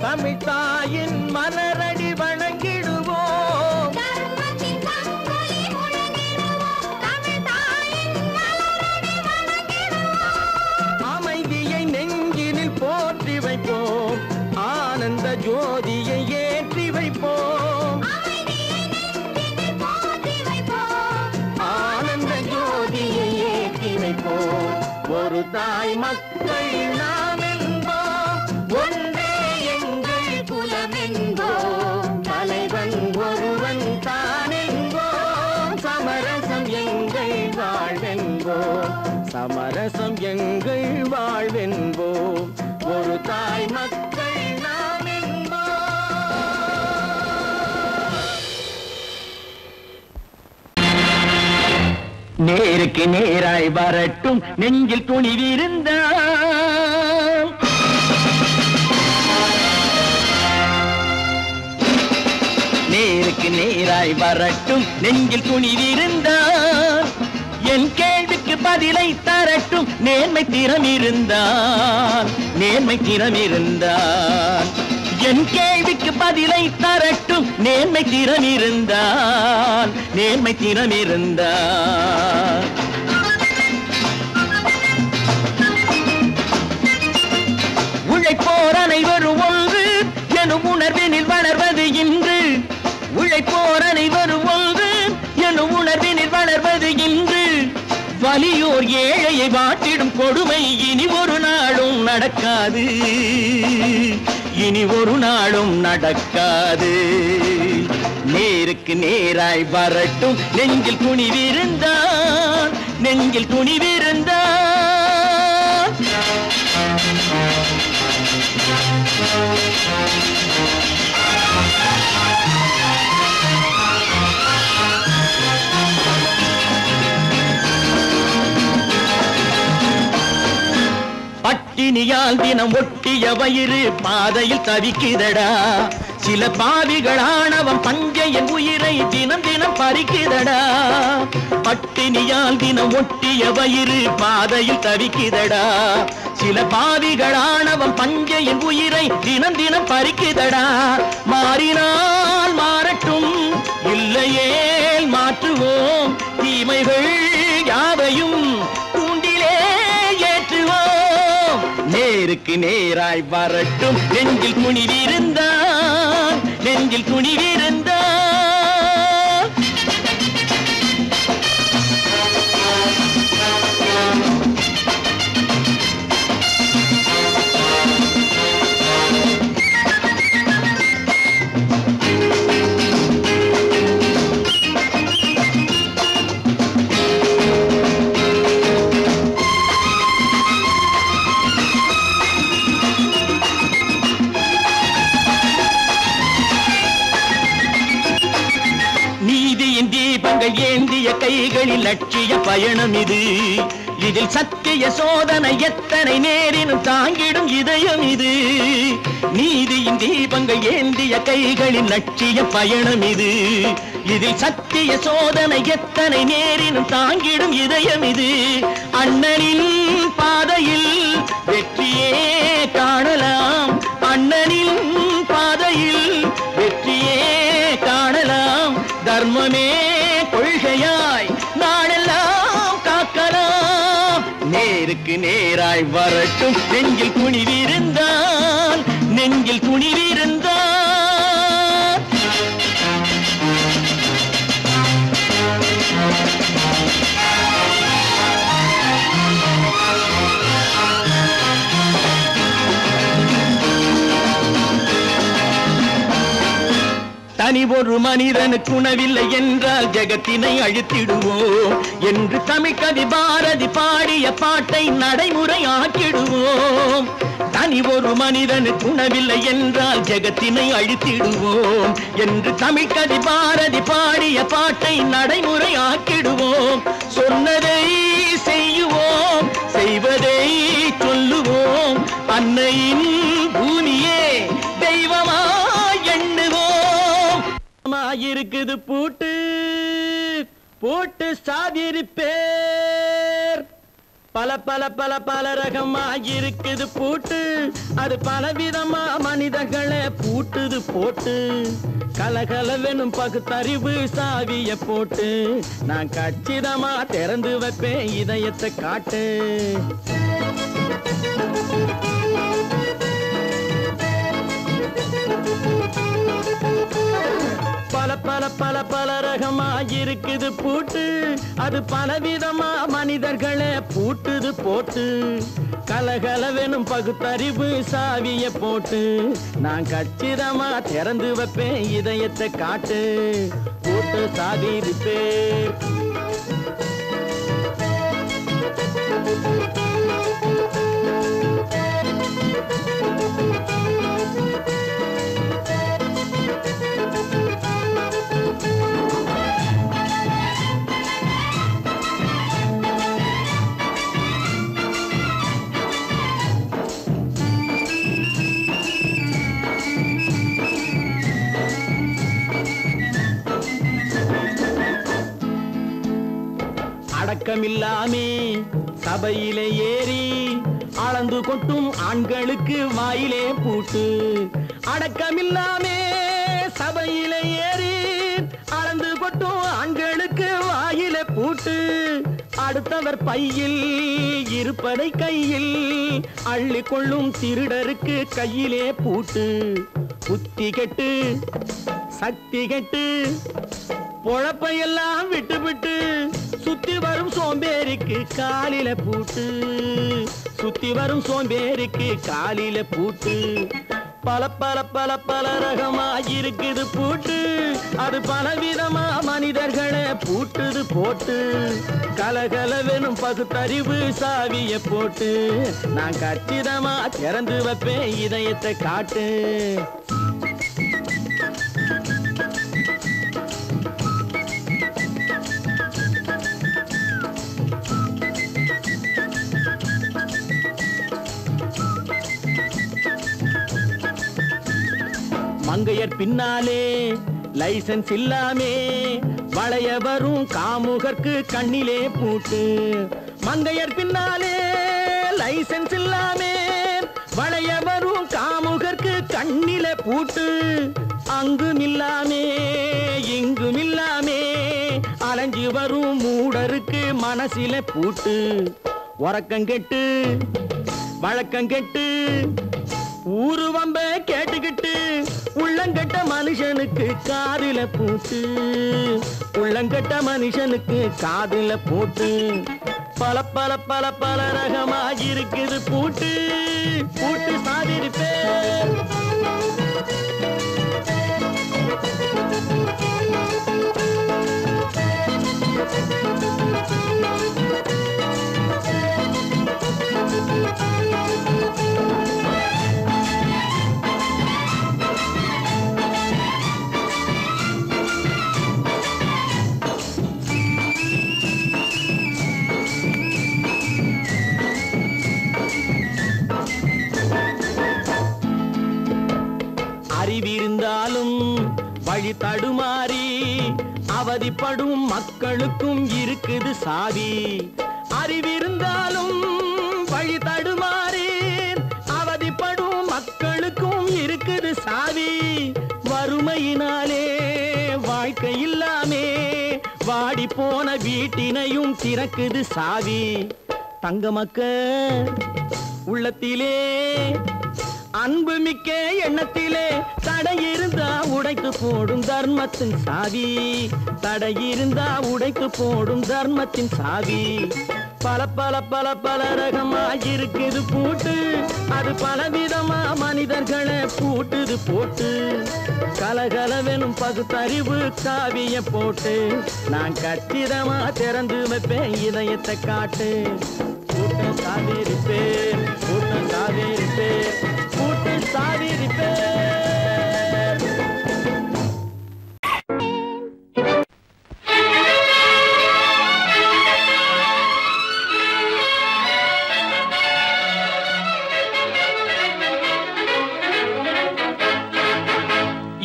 தமிழ் தாயின் மலரடி வணங்கிடுவோம். அமைதியை நெஞ்சினில் போற்றி வைப்போம், ஆனந்த ஜோதியை ஏற்றி வைப்போம். ஆனந்த ஜோதியை ஏற்றி வைப்போம். ஒரு தாய் மக்கள் நாம் என்போம், ஒன்றே எங்கள் குலம் என்போம். தலைவன் ஒருவன் தான் என்போம், சமரசம் எங்கள் வாழ்வென்போம். சமரசம் எங்கள் வாழ்வென்போம். ஒரு தாய் மக்கள் நாம் என்போம். நேருக்கு நேராய் வரட்டும் நெஞ்சில் துணிவிருந்தால், நேருக்கு நேராய் வரட்டும் நெஞ்சில் துணிவிருந்தால், என் கேள்விக்கு பதிலை தரட்டும் நேர்மை திறம் இருந்தால். நேர்மை திறம் இருந்தால் என் கேள்விக்கு பதிலை தரட்டும் நேர்மை திறம் இருந்தால். நேர்மை திறம் இருந்தால் உழைப்போர் அனைவரும் ஒன்று எனும் உணர்வினில் வளர்வது இன்று. உழைப்போர் அனைவரும் ஒன்று எனும் உணர்வினில் வளர்வது இன்று. வலியோர் ஏழையை வாட்டிடும் கொடுமை இனி ஒரு நாளும் நடக்காது. இனி ஒரு நாளும் நடக்காது. நேருக்கு நேராய் வரட்டும் நெஞ்சில் துணிவிருந்தால். நெஞ்சில் துணிவிருந்தால் பட்டினியால் தினம் ஒட்டிய வயிறு பாதையில் தவிக்குதடா. சில பாவிகளானவன் பஞ்சையின் உயிரை தினம் தினம் பறிக்குதடா. பட்டினியால் தினம் ஒட்டிய வயிறு பாதையில் தவிக்குதடா. சில பாவிகளானவன் பஞ்சையின் உயிரை தினம் தினம் பறிக்குதடா. மாறினால் மாறட்டும், இல்லையே மாற்றுவோம். தீமைகள் யாவையும் தூண்டிலே ஏற்றுவோம். நேருக்கு நேராய் வரட்டும் நெஞ்சில் துணிவிருந்தால். நெஞ்சில் துணிவிருந்தால் ஏந்திய கைகளில் லட்சிய பயணம் இது. இதில் சத்திய சோதனை எத்தனை நேரினும் தாங்கிடும் இதயம் இது. நீதியின் தீபங்கள் ஏந்திய கைகளில் லட்சிய பயணம் இது. இதில் சத்திய சோதனை எத்தனை நேரினும் தாங்கிடும் இதயம் இது. அண்ணனின் பாதையில் வெற்றியே காணலாம். அண்ணனின் பாதையில் வெற்றியே காணலாம். தர்மமே கொள்கையாய் நாளெல்லாம் காக்கலாம். நேருக்கு நேராய் வரட்டும் நெஞ்சில் துணிவிருந்தால். நெஞ்சில் துணிவிருந்தால் தனி ஒரு மனிதனுக்கு உணவில்லை என்றால் ஜெகத்தினை அழித்திடுவோம் என்று தமிழ் கவி பாரதி பாடிய பாட்டை நடைமுறையாக்கிடுவோம். தனி ஒரு மனிதனுக்கு உணவில்லை என்றால் ஜெகத்தினை அழித்திடுவோம் என்று தமிழ் கவி பாரதி பாடிய பாட்டை நடைமுறையாக்கிடுவோம். சொன்னதை செய்யுவோம், செய்வதை சொல்லுவோம். அன்னையின் பூமியே தெய்வமா எண்ணுவோம். இருக்குது பூட்டு போட்டு சாதியிருப்பேர். பல பல பல பல ரகமா இருக்குது பூட்டு, அது பலவிதமா மனிதர்களை பூட்டுது போட்டு. கலகலவெனும் பகுத்தறிவு சாவிய போட்டு, நான் கச்சிதமா திறந்து வைப்பேன் இதயத்தை காட்டு. பல பல பல பல ரகமா இருக்குது பூட்டு, அது பலவிதமா மனிதர்களை பூட்டுது போட்டு. கலகலவெனும் பகுத்தறிவு சாவிய போட்டு, நான் கச்சிதமா திறந்து வைப்பேன் இதயத்தை காட்டு. போட்டு சாவி இருப்பேன். அடக்கமில்லாமே சபையிலே ஏறி அளந்து கொட்டும் ஆண்களுக்கு வாயிலே பூட்டு. அடக்கமில்லாமே சபையிலே ஏறி அளந்து கொட்டும் ஆண்களுக்கு வாயிலே பூட்டு. அடுத்தவர் பையில் இருப்பதை கையில் அள்ளிக்கொள்ளும் திருடருக்கு கையிலே பூட்டு. புத்தி கெட்டு சக்தி கெட்டு பொழப்பையெல்லாம் விட்டு விட்டு சுத்தி வரும் சோம்பேறிக்கு காலில பூட்டு. சுத்தி வரும் சோம்பேறிக்கு காலில பூட்டு. பல பல பல பல ரகமா இருக்குது பூட்டு, அது பலவிதமா மனிதர்களை பூட்டுது போட்டு. கலகலவெனும் பகுத்தறிவு சாவிய போட்டு, நான் கச்சிதமா திறந்து வைப்பேன் இதயத்தை காட்டு. மங்கையர் பின்னாலே லைசன்ஸ் இல்லாமே வளைய வரும் காமுகர்க்கு கண்ணிலே பூட்டு. மங்கையர் பின்னாலே லைசன்ஸ் இல்லாமே வளைய வரும் காமுகர்க்கு கண்ணிலே பூட்டு. அங்கும் இல்லாமே இங்கும் இல்லாமே அலைஞ்சு வரும் மூடருக்கு மனசிலே பூட்டு. உறக்கங்கெட்டு வழக்கங்கெட்டு ஊரு வம்ப கேட்டுக்கிட்டு உள்ளங்கட்ட மனுஷனுக்கு காதில பூட்டு. உள்ளங்கட்ட மனுஷனுக்கு காதில பூட்டு. பல பல பல பல ரகமா இருக்குது பூட்டு. பூட்டு சாதிருப்பேன். அறிவிருந்தாலும் வழி தடுமாறி அவதிப்படும் மக்களுக்கும் இருக்குது சாவி. அறிவிருந்தாலும் வழி தடுமாறி அவதிப்படும் மக்களுக்கும் இருக்குது சாவி. வறுமையினாலே வாழ்க்கை இல்லாமே வாடி போன வீட்டினையும் திறக்குது சாவி. தங்க மக்கள் உள்ளத்திலே அன்பு மிக்க எண்ணத்திலே தடை இருந்தா உடைத்து போடும் தர்மத்தின் சாவி. தடை இருந்தா உடைத்து போடும் தர்மத்தின் சாவி. பல பல பல பல ரகமா இருக்குது பூட்டு, அது பலவிதமா மனிதர்களை பூட்டுது போட்டு. கலகலவெனும் பகுத்தறிவு சாவிய போட்டு, நான் கச்சிதமா திறந்து வைப்பேன் இதயத்தை காட்டு. பூட்டு சாவிருப்பேன், பூட்டு சாவிருப்பேன், பூட்டு சாவிருப்பேன்.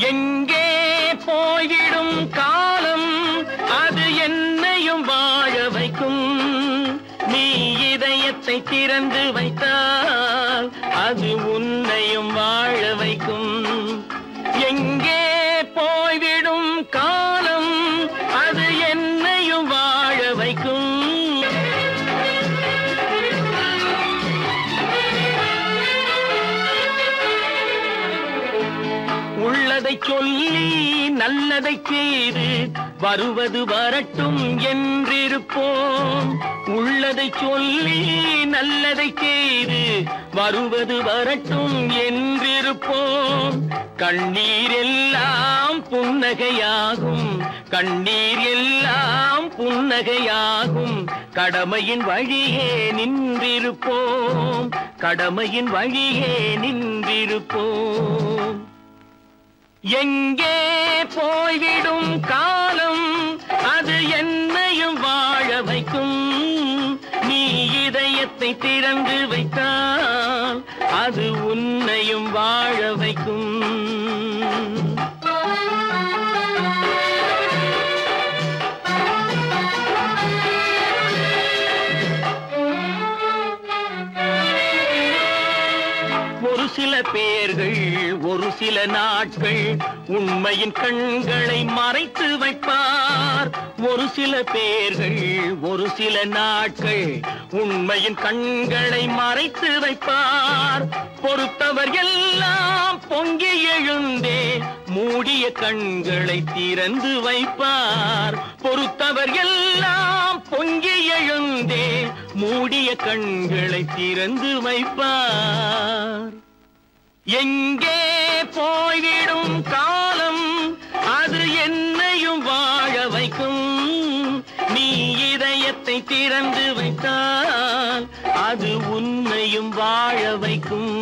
எங்கே போயிடும் காலம் அது என்னையும் வாழ வைக்கும். நீ இதைய திறந்து வைத்தால் அது உன்னையும் வாழ வைக்கும். எங்கே போய்விடும் காலம் அது என்னையும் வாழ வைக்கும். உள்ளதை சொல்லி நல்லதை செய்து வருவது வரட்டும் என்றிருப்போம். உள்ளதை சொல்லி நல்லதை செய்து வருவது வரட்டும் என்றிருப்போம். கண்ணீர் எல்லாம் புன்னகையாகும், கண்ணீர் எல்லாம் புன்னகையாகும். கடமையின் வழியே நின்றிருப்போம், கடமையின் வழியே நின்றிருப்போம். எங்கே போய்விடும் காலம் அது என்னையும் வாழ வைக்கும். நீ இதயத்தை திறந்து வைத்தால் அது உன்னையும் வாழ வைக்கும். ஒரு சில பேர்கள் ஒரு சில நாட்கள் உண்மையின் கண்களை மறைத்து வைப்பார். ஒரு சில பேர்கள் ஒரு சில நாட்கள் உண்மையின் கண்களை மறைத்து வைப்பார். பொறுத்தவர் எல்லாம் பொங்கி எழுந்தே மூடிய கண்களை திறந்து வைப்பார். பொறுத்தவர் எல்லாம் பொங்கி எழுந்தே மூடிய கண்களை திறந்து வைப்பார். எங்கே போய்விடும் காலம் அது என்னையும் வாழ வைக்கும். நீ இதயத்தை திறந்து வைத்தால் அது உன்னையும் வாழ வைக்கும்.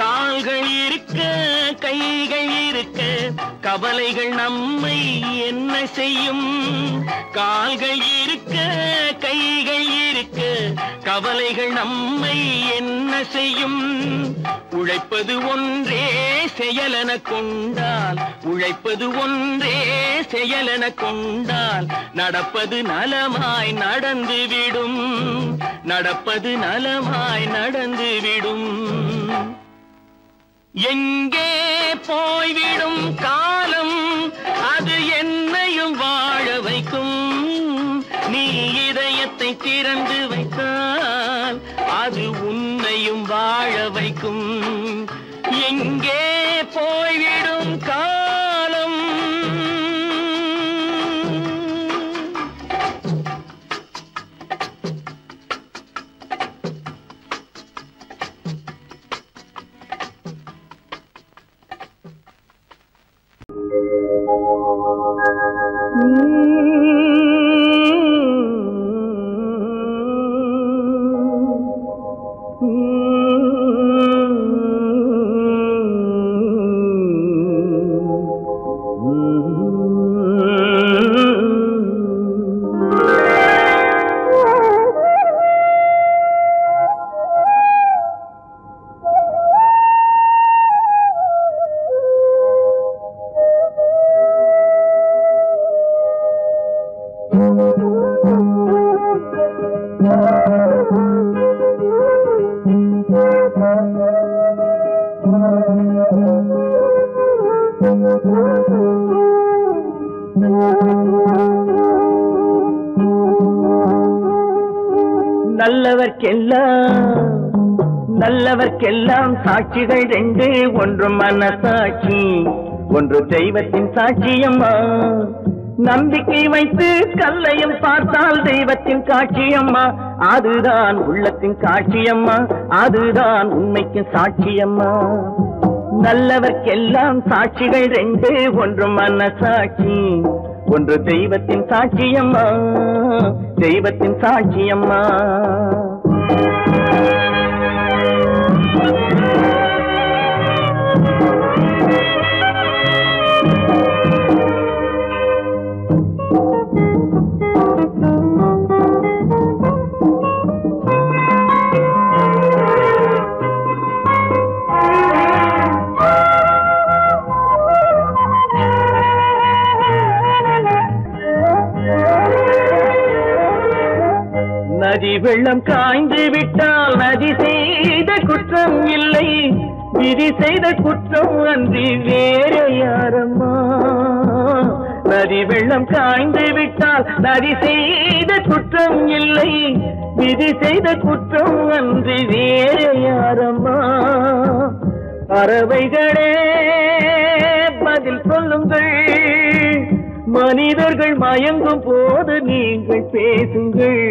கால்கள் இருக்க கைகள் இருக்க கவலைகள் நம்மை என்ன செய்யும். கால்கள் இருக்க கைகள் இருக்க கவலைகள் நம்மை என்ன செய்யும். உழைப்பது ஒன்றே செயலென கொண்டால், உழைப்பது ஒன்றே செயலென கொண்டால் நடப்பது நலமாய் நடந்துவிடும், நடப்பது நலமாய் நடந்துவிடும். எங்கே போய்விடும் காலம் அது என்னையும் வாழ வைக்கும். நீ இதயத்தை திறந்து வைத்தால் அது உன்னையும் வாழ வைக்கும். எங்கே போய்விடும் காலம் நல்லவர்க்கெல்லாம் சாட்சிகள் ரெண்டு. ஒன்று மனசாட்சி, ஒன்று தெய்வத்தின் சாட்சியம்மா. நம்பிக்கை வைத்து கல்லையும் பார்த்தால் தெய்வத்தின் காட்சியம்மா. அதுதான் உள்ளத்தின் காட்சியம்மா, அதுதான் உண்மைக்கு சாட்சியம்மா. நல்லவர்க்கெல்லாம் சாட்சிகள் ரெண்டு. ஒன்று மனசாட்சி, ஒன்று தெய்வத்தின் சாட்சியம்மா, தெய்வத்தின் சாட்சியம்மா. நதி வெள்ளம் காய்ந்து விட்டால் நதி செய்த குற்றம் இல்லை, விதி செய்த குற்றம் அன்றி வேற யாரம்மா. நதி வெள்ளம் காய்ந்து விட்டால் நதி செய்த குற்றம் இல்லை, விதி செய்த குற்றம் அன்றி வேற யாரம்மா. பறவைகளே பதில் சொல்லுங்கள், மனிதர்கள் மயங்கும் போது நீங்கள் பேசுங்கள்,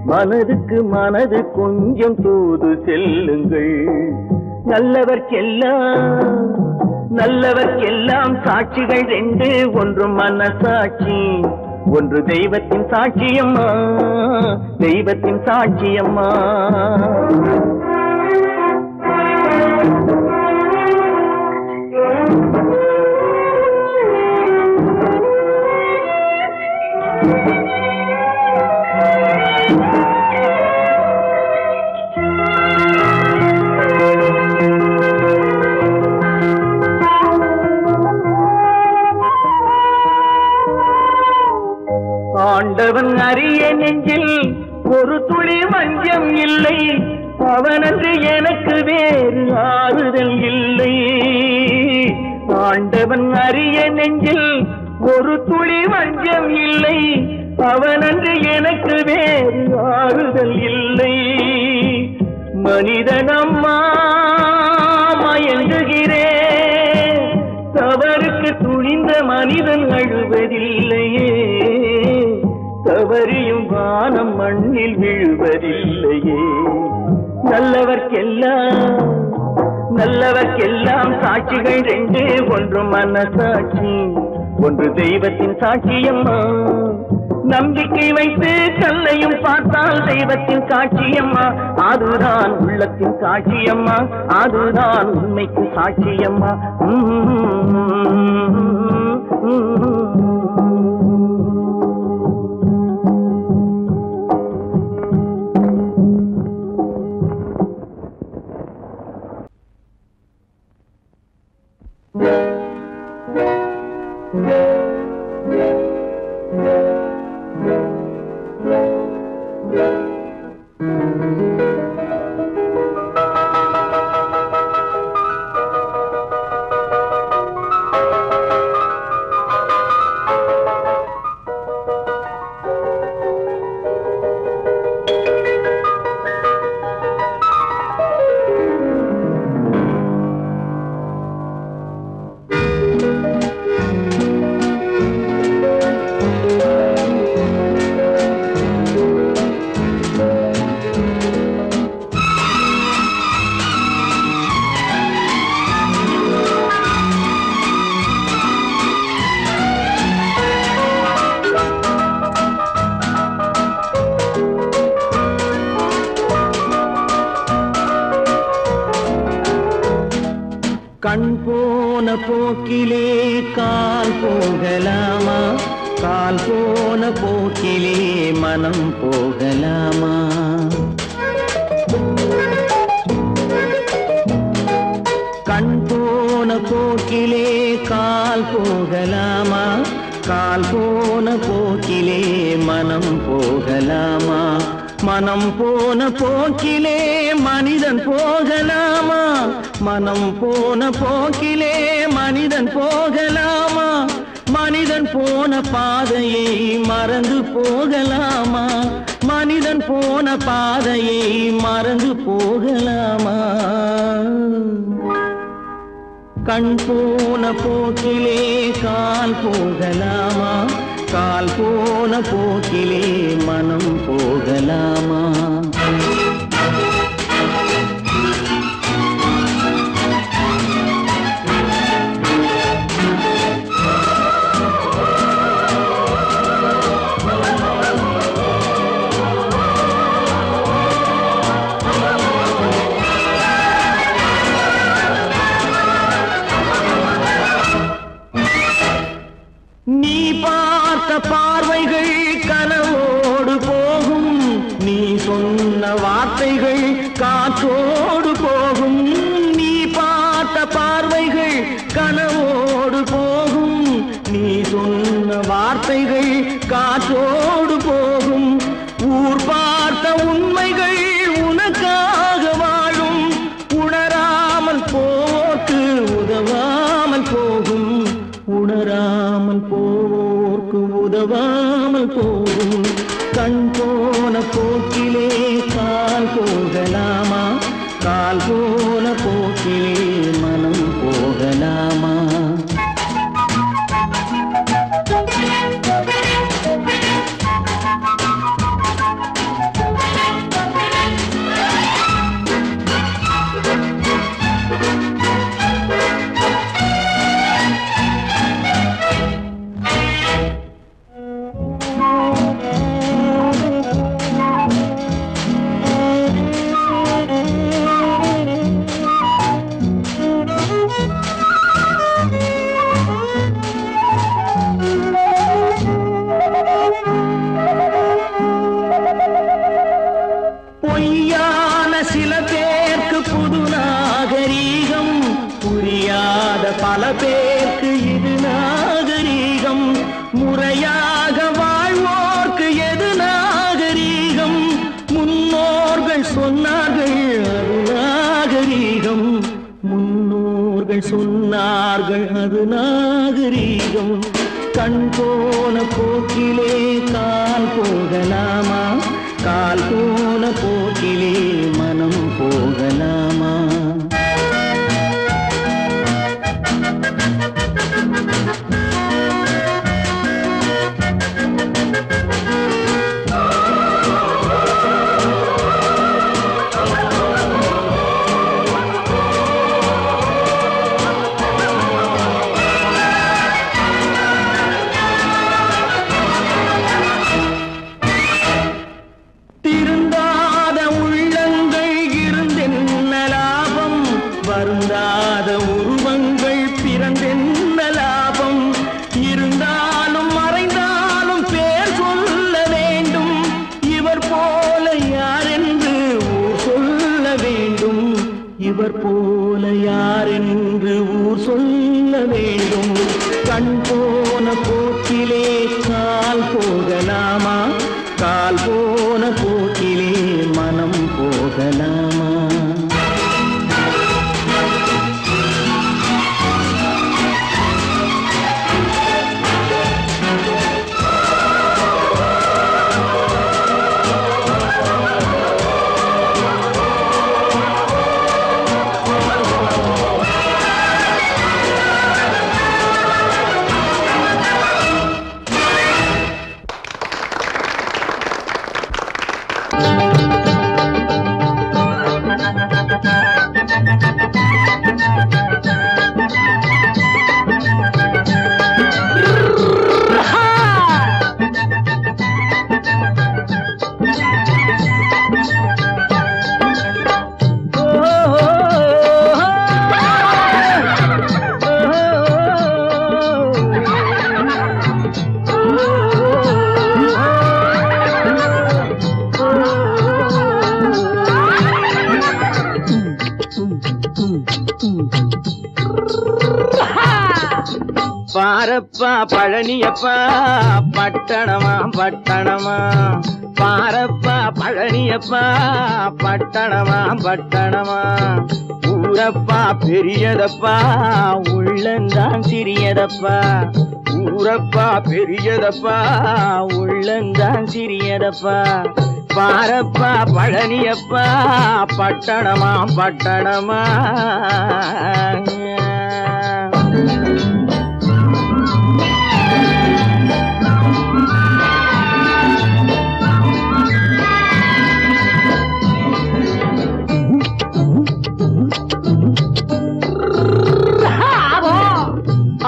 மனதுக்கு மனது கொஞ்சம் தூது செல்லுங்கள். நல்லவர்க்கெல்லாம் சாட்சிகள் ரெண்டு, ஒன்று மனசாட்சி, ஒன்று தெய்வத்தின் சாட்சியம்மா, தெய்வத்தின் சாட்சியம்மா. ஆண்டவன் அறிய நெஞ்சில் ஒரு துளி வஞ்சம் இல்லை, அவனன்று எனக்கு வேறு ஆறுதல் இல்லை. ஆண்டவன் அறிய நெஞ்சில் ஒரு துளி வஞ்சம் இல்லை, அவனன்று எனக்கு வேறு ஆறுதல் இல்லை. மனிதனம்மா மயங்குகிறேன், தவறுக்கு துணிந்த மனிதன் அழுவதில்லையே, தவறியும் வானம் மண்ணில் விழுவதில்லையே. நல்லவர்க்கெல்லாம் சாட்சிகள் ரெண்டு, ஒன்று மனசாட்சி, ஒன்று தெய்வத்தின் சாட்சியம்மா. நம்பிக்கை வைத்து கல்லையும் பார்த்தால் தெய்வத்தின் சாட்சியம்மா, அதுதான் உள்ளத்தின் சாட்சியம்மா, அதுதான் உண்மைக்கு சாட்சியம்மா. கண் போன போக்கிலே கால் போகலாமா, கால் போன போக்கிலே மனம் போகலாமா. கண் போன போக்கிலே கால் போகலாமா, கால் போன போக்கிலே மனம் போகலாமா. மனம் போன போக்கிலே மனிதன் போகலாமா, மனம் போன போக்கிலே மனிதன் போகலாமா. மனிதன் போன பாதையை மறந்து போகலாமா, மனிதன் போன பாதையை மறந்து போகலாமா. கண் போன போக்கிலே கால் போகலாமா, கால் போன போக்கிலே மனம் போகலாமா. நீ பார்த்த பார்வைகள் கனவோடு போகும், நீ சொன்ன வார்த்தைகள் காற்றோடு போகும். நீ பார்த்த பார்வைகள் கனவோடு போகும், நீ சொன்ன வார்த்தைகள் காற்றோடு போகும். ஊர் பார்த்த உண்மைகள் உனக்காக வாழும் உணராமல் போக்கு உதவாமல் போகும் உணராமல் போக்கு உதவாமல் போகும் கண் போன போக்கிலே கால் போகலாமா கால் போன போக்கிலே மனம் போகலாமா பொய்யான சில பேருக்கு புது நாகரீகம் புரியாத பல பேருக்கு இது நாகரீகம் முறையாக வாழ்வோர்க்கு எது நாகரீகம் முன்னோர்கள் சொன்னார்கள் அது நாகரீகம் முன்னோர்கள் சொன்னார்கள் அது நாகரீகம் கண் போன போக்கிலே கால் போகலாமா கால் போன போக்கிலே மனம் போகலாமா திருந்தாத உள்ளங்கள் இருந்தென்ன லாபம் வருந்தாத உருவங்கள் பிறந்தென்ன லாபம் இருந்தாலும் மறைந்தாலும் பேர் சொல்ல வேண்டும் இவர் போல யாரென்று ஊர் சொல்ல வேண்டும் இவர் போல யாரென்று ஊர் சொல்ல வேண்டும் கண் போன போக்கிலே கால் போகலாமா கால் போன போக்கிலே மனம் போகலாமா பாரப்பா பழனியப்பா பட்டணமா பட்டணமா பாரப்பா பழனியப்பா பட்டணமா பட்டணமா ஊரப்பா பெரியதப்பா உள்ளந்தான் சிறியதப்பா ஊரப்பா பெரியதப்பா உள்ளந்தான் சிறியதப்பா பாரப்பா பழனியப்பா பட்டணமா பட்டணமா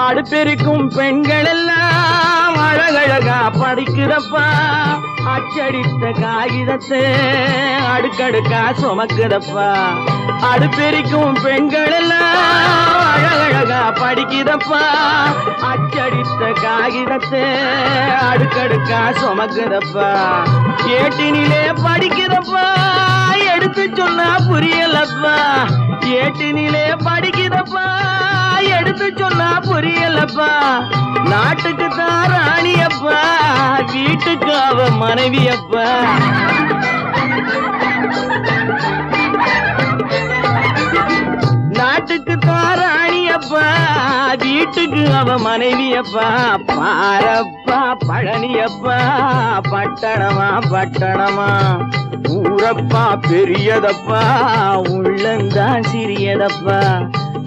அடுப்பெருக்கும் பெண்கள் எல்லாம் அழகழகா படிக்கிறப்பா அச்சடித்த காகிதத்தை அடுக்கடுக்கா சுமக்குதப்பா அடுப்பெருக்கும் பெண்கள் எல்லாம் அழகழகா படிக்கிறப்பா அச்சடித்த காகிதத்தை அடுக்கடுக்கா சுமக்குதப்பா ஏட்டினிலே படிக்கிறப்பா எடுத்து சொன்னா புரியலப்பா ஏட்டினிலே படிக்கிறப்பா எடுத்து சொன்னா புரியலப்பா நாட்டுக்கு தான் ராணியப்பா வீட்டு வீட்டுக்கு அவ மனைவி அப்பா. நாட்டுக்கு தாராணி அப்பா, வீட்டுக்கு அவ மனைவி அப்பா. பாரப்பா பழனி அப்பா, பட்டணமா பட்டணமா ஊரப்பா பெரியதப்பா, உள்ளந்தான் சிறியதப்பா.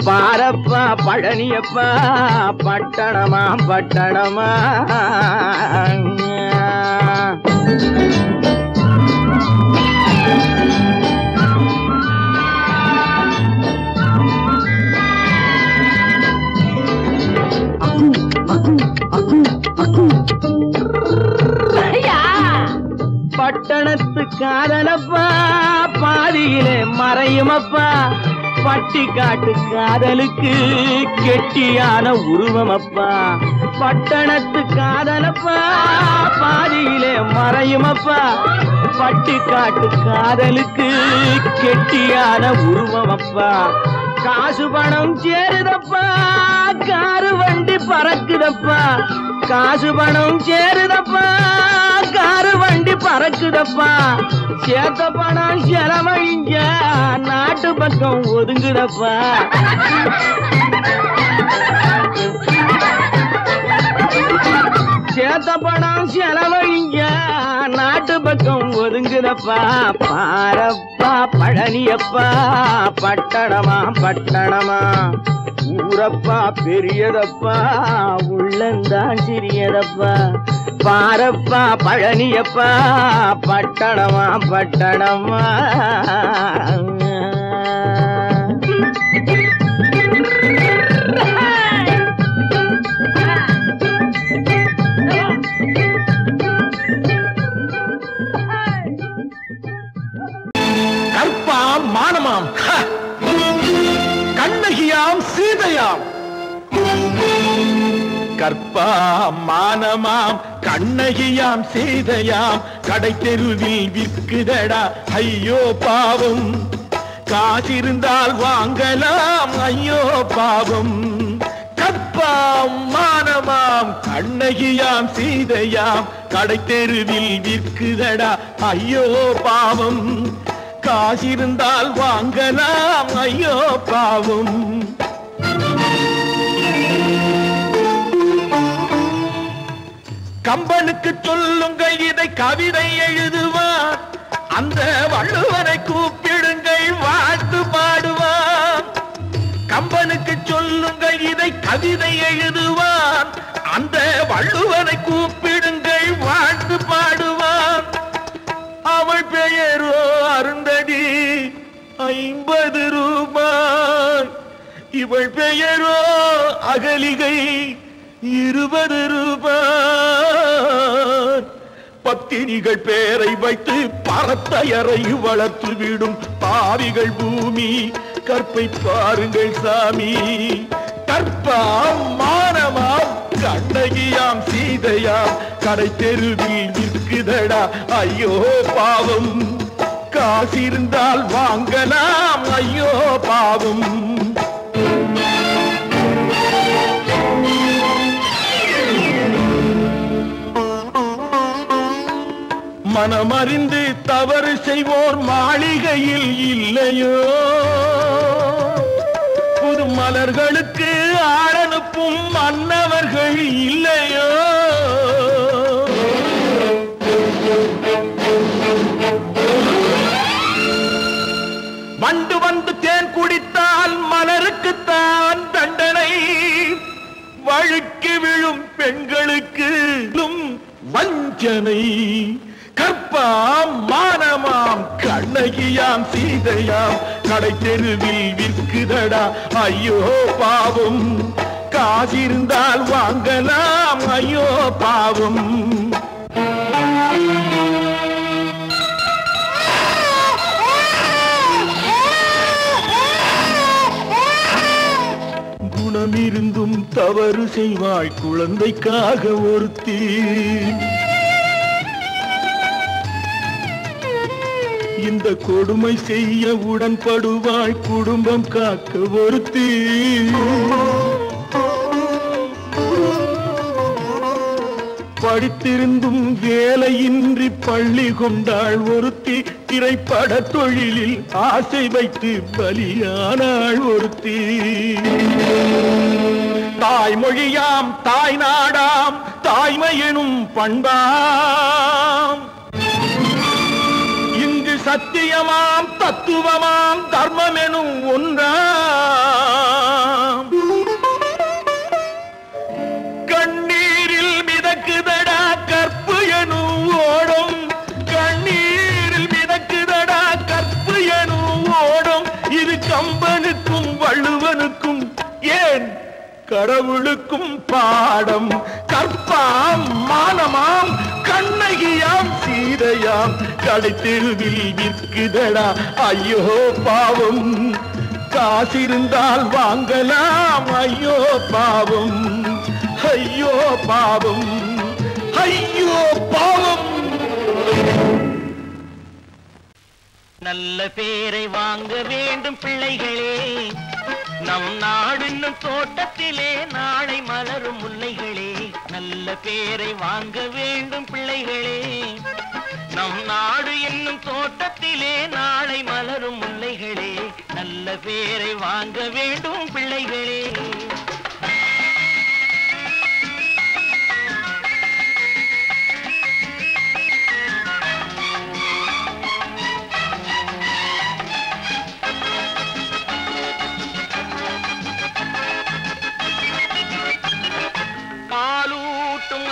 பாரப்பா பழனியப்பா, பட்டணமா பட்டணமா. பட்டணத்து காதலப்பா, பாதியிலே மறையுமப்பா. பட்டி காட்டு காதலுக்கு கெட்டியான உருவமப்பா. பட்டணத்து காதலப்பா, பாதியிலே மறையுமப்பா. பட்டி காட்டு காதலுக்கு கெட்டியான உருவமப்பா. காசு பணம் சேருதப்பா, காரு வண்டி பறக்குதப்பா. காசு பணம் சேருதப்பா, காரு வண்டி பறக்குதப்பா. சேத்த பணம் செலவழிஞ்ச நாட்டு பக்கம் ஒதுங்குதப்பா. சேத்த பணம் செலவழிஞ்ச நாட்டு பக்கம் ஒதுங்குதப்பா. பாரப்பா பழனியப்பா, பட்டணமா பட்டணமா ஊரப்பா பெரியதப்பா, உள்ளந்தான் சிறியதப்பா. பாரப்பா பழனியப்பா, பட்டணமா பட்டணமா. கற்பாம் மானமாம், கண்ணகியாம் சீதையாம். கற்பாம் மானமாம், கண்ணகியாம் சீதையாம். கடை தெருவில் விற்குதடா ஐயோ பாவம். காசிருந்தால் வாங்கலாம் ஐயோ பாவம். கற்பாம் மானமாம், கண்ணகியாம் சீதையாம். கடை தெருவில் விற்குதடா ஐயோ பாவம். காசிருந்தால் வாங்கலாம் ஐயோ பாவம். கம்பனுக்கு சொல்லுங்கள் இதை கவிதை எழுதுவான். அந்த வள்ளுவனை கூப்பிடுங்கள் வாழ்த்து பாடுவான். கம்பனுக்கு சொல்லுங்கள் இதை கவிதை எழுதுவான். அந்த வள்ளுவனை கூப்பிடுங்கள் வாழ்த்து பாடுவான். அவள் பெயரோ அருந்ததி 50 ரூபாய். இவள் பெயரோ அகலிகை 20 ரூபாய். பத்தினிகள் பேரை வைத்து பரத்தையறை வளர்த்து விடும் பாவிகள் பூமி. கற்பை பாருங்கள் சாமி. கற்பாம் மானமாம், கண்ணகியாம் சீதையாம். கடை தெருவில் விற்குதடா ஐயோ பாவம். காசிருந்தால் வாங்கலாம் ஐயோ பாவம். மனமறிந்து தவறு செய்வோர் மாளிகையில் இல்லையோ. புது மலர்களுக்கு ஆளனுப்பும் மன்னவர்கள் இல்லையோ. வண்டு வந்து தேன் குடித்தால் மலருக்குத்தான் தண்டனை. வழுக்கி விழும் பெண்களுக்கு வஞ்சனை. கற்பாம் மானமாம், கண்ணகியாம் சீதையாம். கடை தெருவில் விற்குதடா ஐயோ பாவம். காசிருந்தால் வாங்கலாம் ஐயோ பாவம். குணமிருந்தும் தவறு செய்வாய் குழந்தைக்காக ஒருத்தி. இந்த கொடுமை செய்ய உடன்படுவாய் குடும்பம் காக்க ஒருத்தி. படித்திருந்தும் வேலையின்றி பள்ளி கொண்டாள் ஒருத்தி, திரைப்பட தொழிலில் ஆசை வைத்து பலியானாள் ஒருத்தி. தாய்மொழியாம் தாய் நாடாம் தாய்மையெனும் பண்பாம், இங்கு சத்தியமாம் தத்துவமாம் தர்மமெனும் ஒன்றாம். கண்ணீரில் மிதக்குதடா கற்பு எனும் ஓடும், கண்ணீரில் மிதக்குதடா கற்பு எனும் ஓடும். இது கம்பனுக்கும் வள்ளுவனுக்கும் ஏன் கடவுளுக்கும் பாடம். கற்பாம் மானமாம் கண்ணகியாம் சீதையாம் கடைத்தெருவில் விற்குதடா ஐயோ பாவம். காசிருந்தால் வாங்கலாம் ஐயோ பாவம், ஐயோ பாவம், ஐயோ பாவம். நல்ல பேரை வாங்க வேண்டும் பிள்ளைகளே, நம் நாடு இன்னும் தோட்டத்திலே நாளை மலரும் முல்லைகளே. நல்ல பேரை வாங்க வேண்டும் பிள்ளைகளே, நம் நாடு என்னும் தோட்டத்திலே நாளை மலரும் முல்லைகளே. நல்ல பேரை வாங்க வேண்டும் பிள்ளைகளே.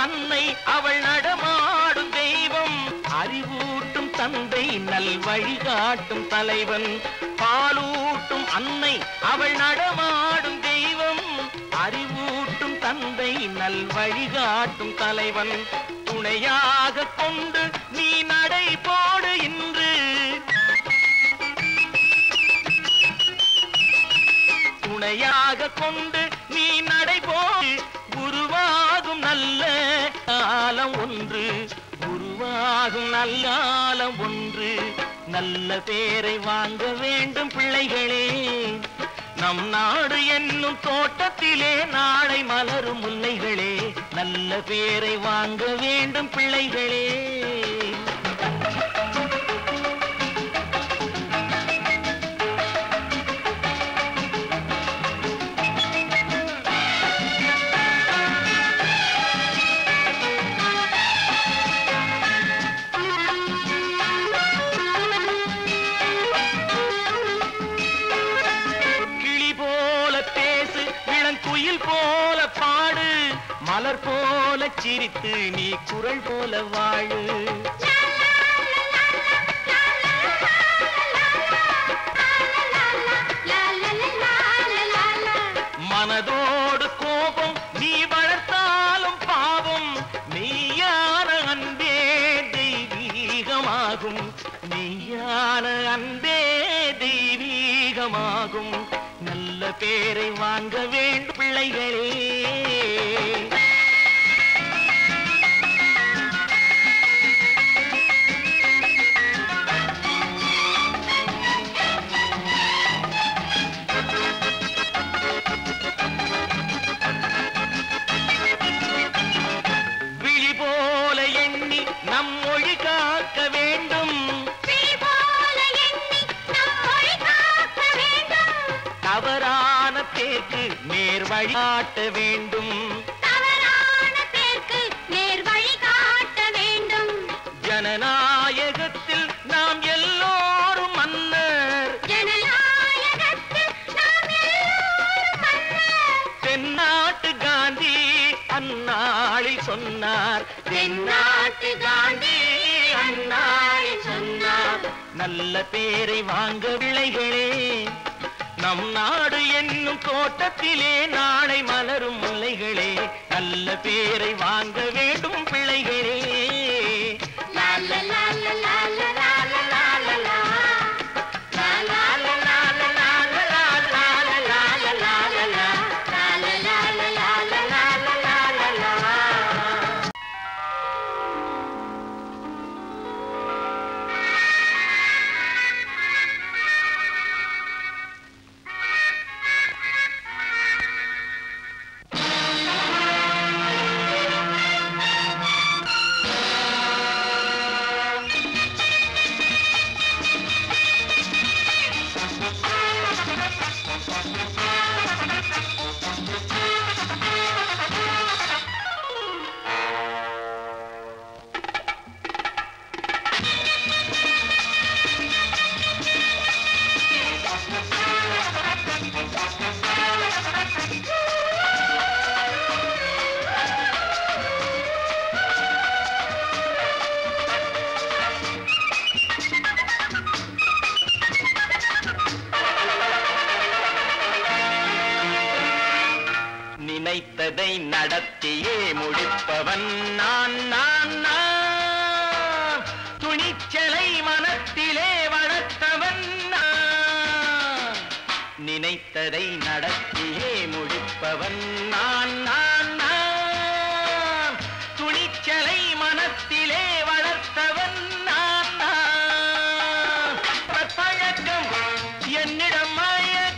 அன்னை அவள் நடமாடும் தெய்வம், அறிவூட்டும் தந்தை நல் வழிகாட்டும் தலைவன். பாலூட்டும் அன்னை அவள் நடமாடும் தெய்வம், அறிவூட்டும் தந்தை நல் வழிகாட்டும் தலைவன். துணையாக கொண்டு நீ நடை போடு இன்று, துணையாக கொண்டு நீ நடை போடு. உருவாகும் நல்ல காலம் ஒன்று, உருவாகும் நல்ல காலம் ஒன்று. நல்ல பேரை வாங்க வேண்டும் பிள்ளைகளே, நம் நாடு என்னும் தோட்டத்திலே நாளை மலரும் முல்லைகளே. நல்ல பேரை வாங்க வேண்டும் பிள்ளைகளே. போல பாடு, மலர் போல சிரித்து நீ குரல் போல வாழு. மனதோடு கோபம் நீ வளர்த்தாலும் பாவம், மெய்யான அன்பே தெய்வீகமாகும், மெய்யான அன்பே தெய்வீகமாகும். நல்ல பேரை வாங்க வேண்டும் பிள்ளைகளே. விழி போல எண்ணி நம் மொழி காக்க வேண்டும், தவறான பேருக்கு நேர் வழிகாட்ட வேண்டும், தவறான பேருக்கு நேர் வழிகாட்ட வேண்டும். ஜனநாயகத்தில் நாம் எல்லோரும் மன்னர், ஜனநாயகத்தில் நாம் எல்லோரும் மன்னர். தென்னாட்டு காந்தி அந்நாளில் சொன்னார், தென்னாட்டு காந்தி அந்நாளில் சொன்னார். நல்ல பேரை வாங்க பிள்ளைகளே, நம் நாடு என்னும் தோட்டத்திலே நாளை மலரும் முல்லைகளே. நல்ல பேரை வாங்க வேண்டும் பிள்ளைகளே. நடத்தியே முடிப்பவன் நான் நான் நான் துணிச்சலை மனத்திலே வளர்த்தவன் நான் நினைத்ததை நடத்தியே முடிப்பவன் நான் நான் நான் துணிச்சலை மனத்திலே வளர்த்தவன் நான் நான் பழக்கம் என்னிடம் மாயவர்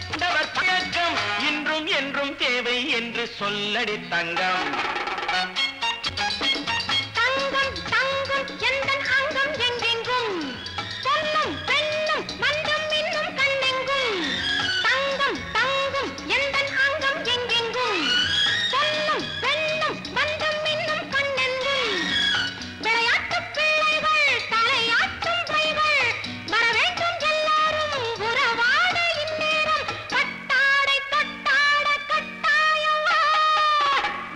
பழக்கம் இன்றும் என்றும் தேவை என்று சொல்லடி தங்கம் தங்கம் தங்கம் எந்தன் அங்கம் எங்கெங்கும் பொன்னும் பெண்ணும் மன்றும் இன்னும் கண்ணெங்கும் தங்கம் தங்கம் எந்தன் அங்கம் எங்கெங்கும் பொன்னும் பெண்ணும் மன்றும் இன்னும் கண்ணெங்கும் விளையாட்டு பிள்ளைகள் தலையாட்டும் பைகள் வர வேண்டும் எல்லாரும் உறவாட இந்நேரம் கட்டாடை தொட்டாட கட்டாயவா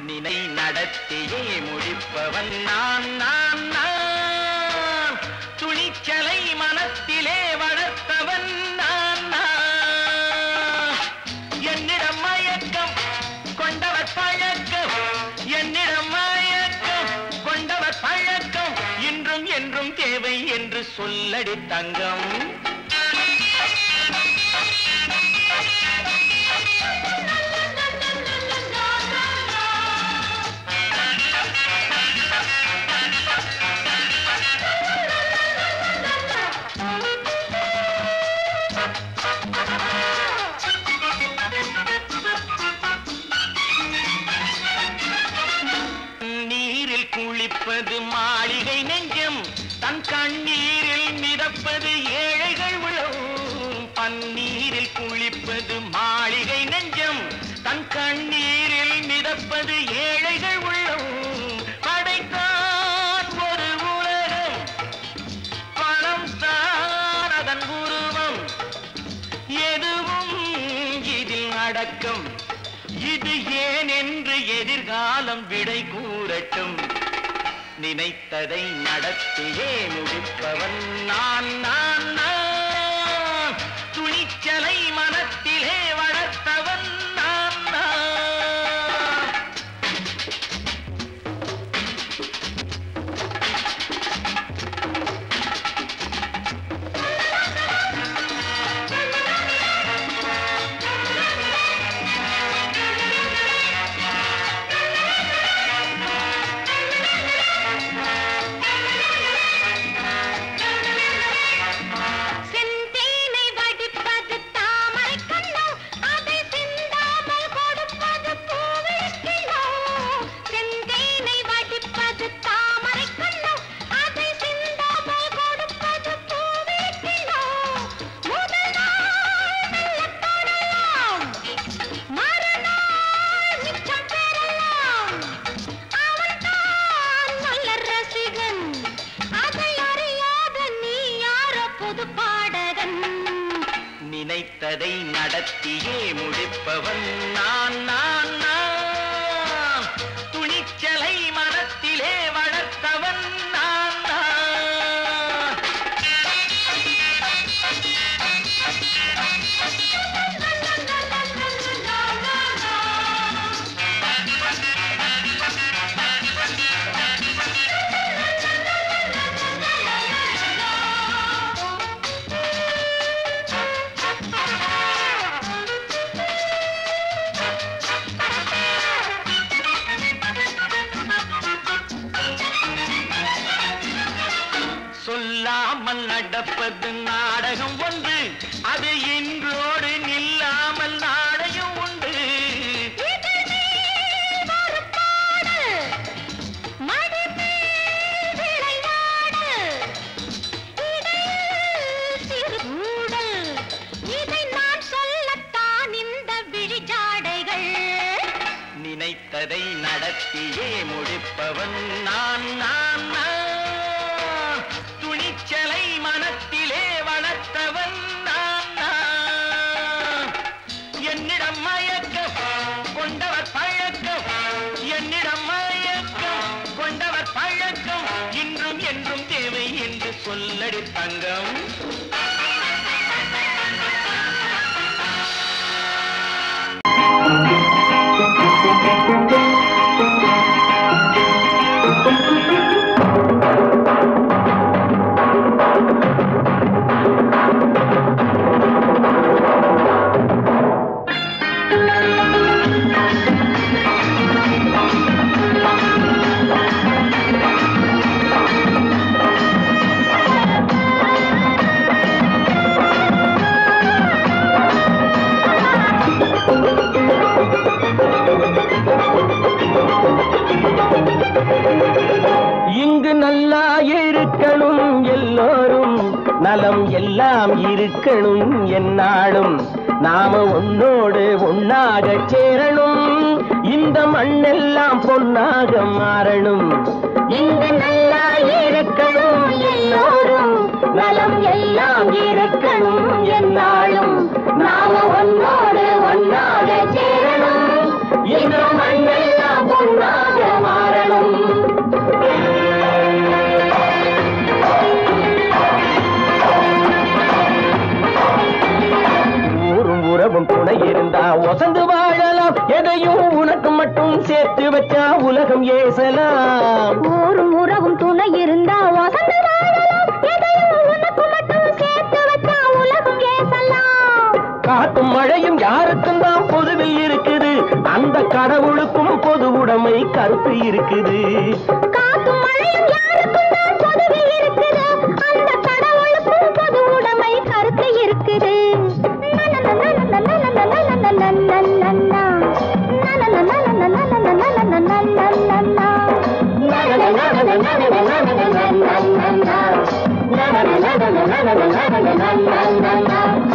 நினை நடத்தியே முடிப்பவன் நான் நான் நான் துணிச்சலை மனத்திலே வளர்த்தவன் நான் நான் என்னிடம் மயக்கம் கொண்டவர் பழக்கம் என்னிடம் மயக்கம் கொண்டவர் பழக்கம் இன்றும் என்றும் தேவை என்று சொல்லடி தங்கம் நீரில் குளிப்பது மாளிகை நெஞ்சம் தன் கண்ணீரில் மிதப்பது ஏழைகள் உளம் பன்னீரில் குளிப்பது மாளிகை நெஞ்சம் தன் கண்ணீரில் மிதப்பது ஏழைகள் உள்ளம் படைத்தான் ஒரு உலகம் பணம் தான் அதன் உருவம் எதுவும் இதில் அடக்கம் இது ஏன் என்று எதிர்காலம் விடை கூறட்டும் நினைத்ததை நடத்தியே முடிப்பவன் நான் நான் நான் துணிச்சலை மனத்திலே வளர்த்தவன் நான் நான் செந்தேனை வடிப்பது தாமரை கண்ணோ அதை சிந்தாமல் கொடுப்பது பூவிளக்கிலோ செந்தேனை வடிப்பது தாமரை கண்ணோ அதை சிந்தாமல் கொடுப்பது பூவிளக்கிலோ முதல் நாள் மெல்ல தொடலாம் மறுநாள் மிச்சம் பெறலாம் அவன்தான் நல்ல ரசிகன் அதை அறியாத நீ யாரோ புது பாடகன் நினைத்ததை நடத்தியே முடிப்பவன் நான் நான் நான் துணிச்சலை மனத்திலே வளர்த்தவன் நான் நான் சொல்லாமல் நடப்பது நாடகம் ஒன்று அது இன்றோடு நில்லாமல் நாடகம் உண்டு இதழ் மேல் ஒரு பாடல், மடி மேல் விளையாடு, இடையில் சிறு ஊடல், இதை நான் சொல்லத்தான் இந்த விழிஜாடைகள் நினைத்ததை நடத்தியே முடிப்பவன் நான் நான் நான் துணிச்சலை மனத்திலே வளர்த்தவன் நான் நான் என்னிடம் மயக்கம் கொண்டவர் பழக்கம் என்னிடம் மயக்கம் கொண்டவர் பழக்கம் இன்றும் என்றும் தேவை என்று சொல்லடி தங்கம் இங்கு நல்லா இருக்கணும் எல்லோரும், நலம் எல்லாம் இருக்கணும் என்னாலும். நாம ஒன்னோடு ஒன்னாக சேரணும், இந்த மண்ணெல்லாம் பொன்னாக மாறணும். இங்கு நல்லா இருக்கணும் எல்லோரும், நலம் எல்லாம் இருக்கணும் என்னாலும். நாம ஒன்னோடு ஒன்னாக சேரணும், இந்த மண்ணெல்லாம் பொன்னாக மாறணும். ஊரும் உறவும் துணை இருந்தா ஒசந்து வாழலாம், எதையும் உனக்கு மட்டும் சேர்த்து வச்சா உலகம் ஏசலாம். ஊரும் உறவும் துணை இருந்தா வசந்து வாழலாம், எதையும் உனக்கு மட்டும் சேர்த்து வச்சா உலகம் ஏசலாம். காட்டும் மழையும் யாருக்கும் தான் பொதுவில் இருக்குது, அந்த கடவுளுக்கும் பொது உடைமை கருத்து இருக்குது. காக்கும் மழையும் யாருக்கும் தான் பொதுவில் இருக்குது, அந்த கடவுளுக்கும் பொது உடைமை கருத்து இருக்குது.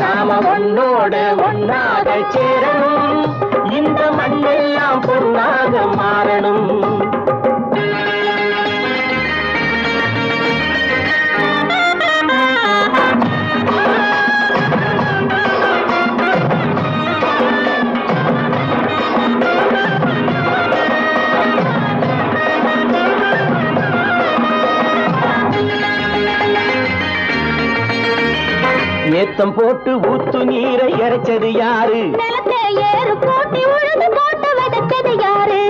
நாம ஒன்னோடு ஒன்னாக சேரணும், இந்த மண்ணெல்லாம் பொன்னாக மாறணும். ஏத்தம் போட்டு ஊத்து நீரை இறைச்சது யாரு, நிலத்தை ஏறு போட்டி உழுது போட்டு விதைச்சது யாரு,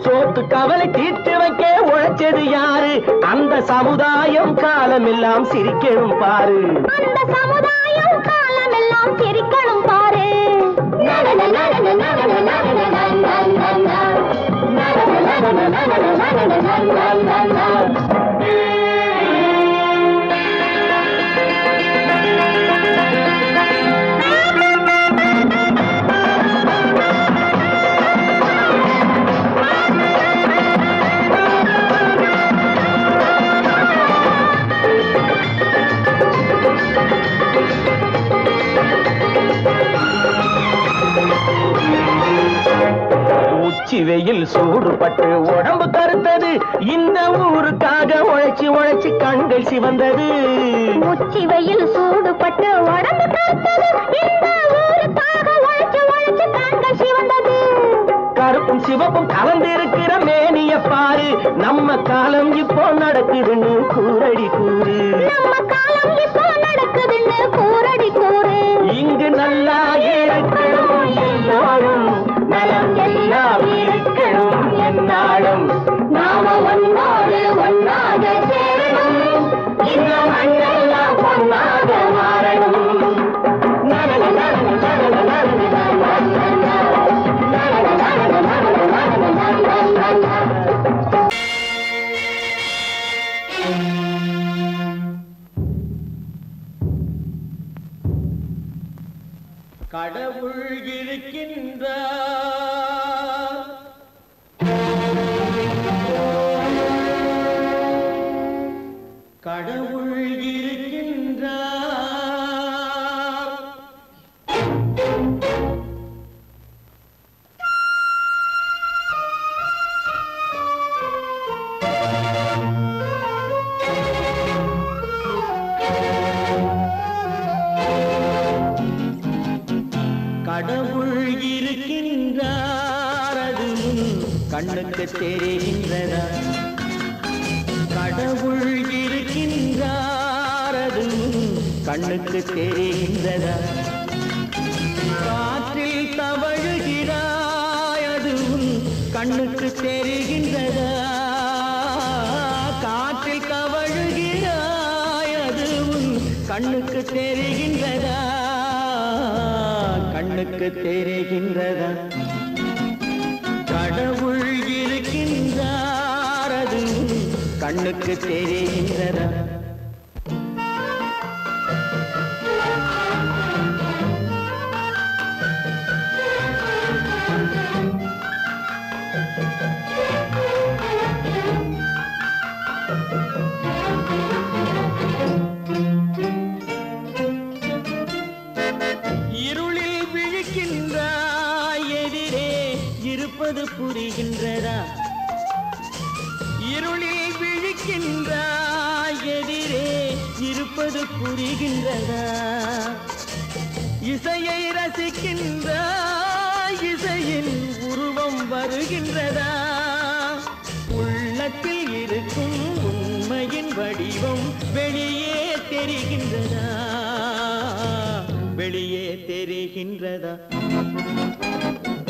சோத்து கவலை தீர்த்து வைக்க உழைச்சது யாரு, அந்த சமுதாயம் காலமெல்லாம் சிரிக்கணும் பாரு. அந்த சமுதாயம் காலமெல்லாம் சிரிக்கணும் பாரு. உச்சி வெயில் சூடுபட்டு உடம்பு கருத்தது, இந்த ஊருக்காக உழைச்சி உழைச்சி கண்கள் சிவந்தது. உச்சி வெயில் சூடுபட்டு உடம்பு கருத்தது, இந்த ஊருக்காக உழைச்சு உழைச்சு கண்கள் சிவந்தது. கருப்பும் சிவப்பும் கலந்திருக்கிற மேனிய பாரு, நம்ம காலம் இப்போ நடக்குதுன்னு கூரடி கூறு. நம்ம காலம் இப்போ நடக்குதுன்னு கூரடி கூறு. இங்கு நல்லா இருக்கணும் எல்லோரும், நலம் எல்லாம் இருக்கணும் என்னாலும். நாம ஒன்னோடு ஒன்னாக சேரணும், இந்த மண்ணெல்லாம் பொன்னாக மாறணும். கடவுள் இருக்கின்றார், கடவுள் இருக்கின்றார். கடவுள் இருக்கின்றார், அது கண்ணுக்கு தெரிகின்றதா? கடவுள் இருக்கின்றார், அது கண்ணுக்கு தெரிகின்றதா? காற்றில் தவழுகிறாய், அது கண்ணுக்கு தெரிகின்றதா? காற்றில் தவழுகிறாய், அது கண்ணுக்கு தெரிகின்றதா? கண்ணுக்கு தெரிகின்றதா? கடவுள் இருக்கின்றார், அது கண்ணுக்கு தெரிகின்றதா? இருளில் விழிக்கின்றாய் எதிரே இருப்பது புரிகின்றதா இருளில் விழிக்கின்றாய் எதிரே இருப்பது புரிகின்றதா இசையை ரசிக்கின்றாய் இசையின் உருவம் வருகின்றதா உள்ளத்தில் இருக்கும் உண்மையின் வடிவம் வெளியே தெரிகின்றதா வெளியே தெரிகின்றதா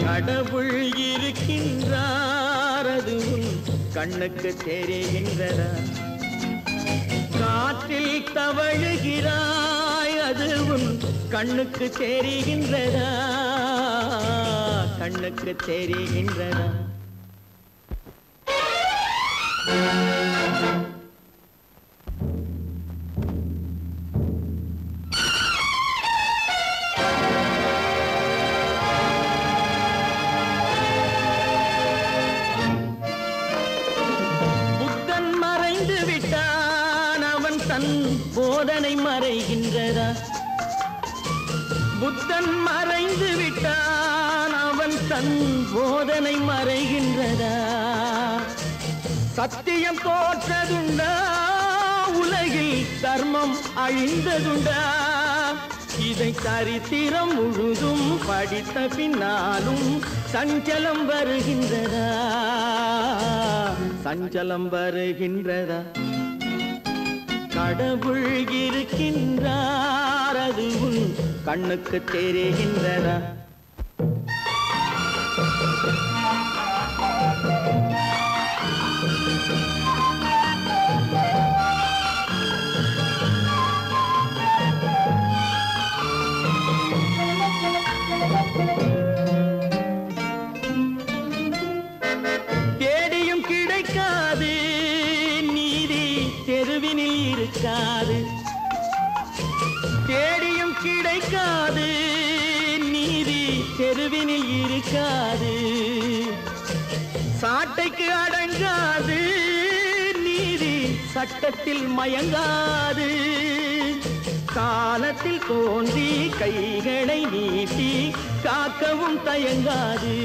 கடவுள் இருக்கின்றார் அது உன் கண்ணுக்கு தெரிகின்றதா காற்றில் தவழுகிறாய் அது உன் கண்ணுக்கு தெரிகின்றதா கண்ணுக்கு தெரிகின்றதா புத்தன் மறைந்து விட்டான் அவன் தன் போதனை மறைகின்றதா புத்தன் மறைந்து விட்டான் அவன் தன் போதனை மறைகின்றதா சத்தியம் தோற்றதுண்டா உலகில் தர்மம் அழிந்ததுண்டா இதை சரித்திரம் முழுதும் படித்த பின்னாலும் சஞ்சலம் வருகின்றதா சஞ்சலம் வருகின்றதா கடவுள் இருக்கின்றார் அது உன் கண்ணுக்கு தெரிகின்றதா தேடியும் கிடைக்காது நீதி தெருவினில் இருக்காது தேடியும் கிடைக்காது நீதி தெருவினில் இருக்காது சாட்டைக்கு அடங்காது நீதி சட்டத்தில் மயங்காது காலத்தில் தோன்றி கைகளை நீட்டி காக்கவும் தயங்காது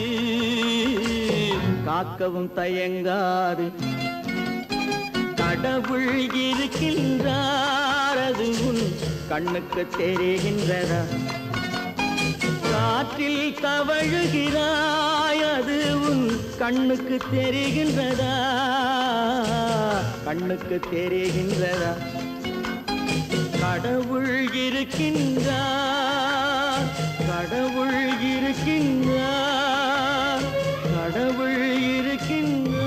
காக்கவும் தயங்காது கடவுள் இருக்கின்றார் அது உன் கண்ணுக்கு தெரிகின்றதா காற்றில் தவழுகிறாய் அது உன் கண்ணுக்கு தெரிகின்றதா கண்ணுக்கு தெரிகின்றதா கடவுள் இருக்கின்றார் கடவுள் இருக்கின்றார் கடவுள் இருக்கின்றார்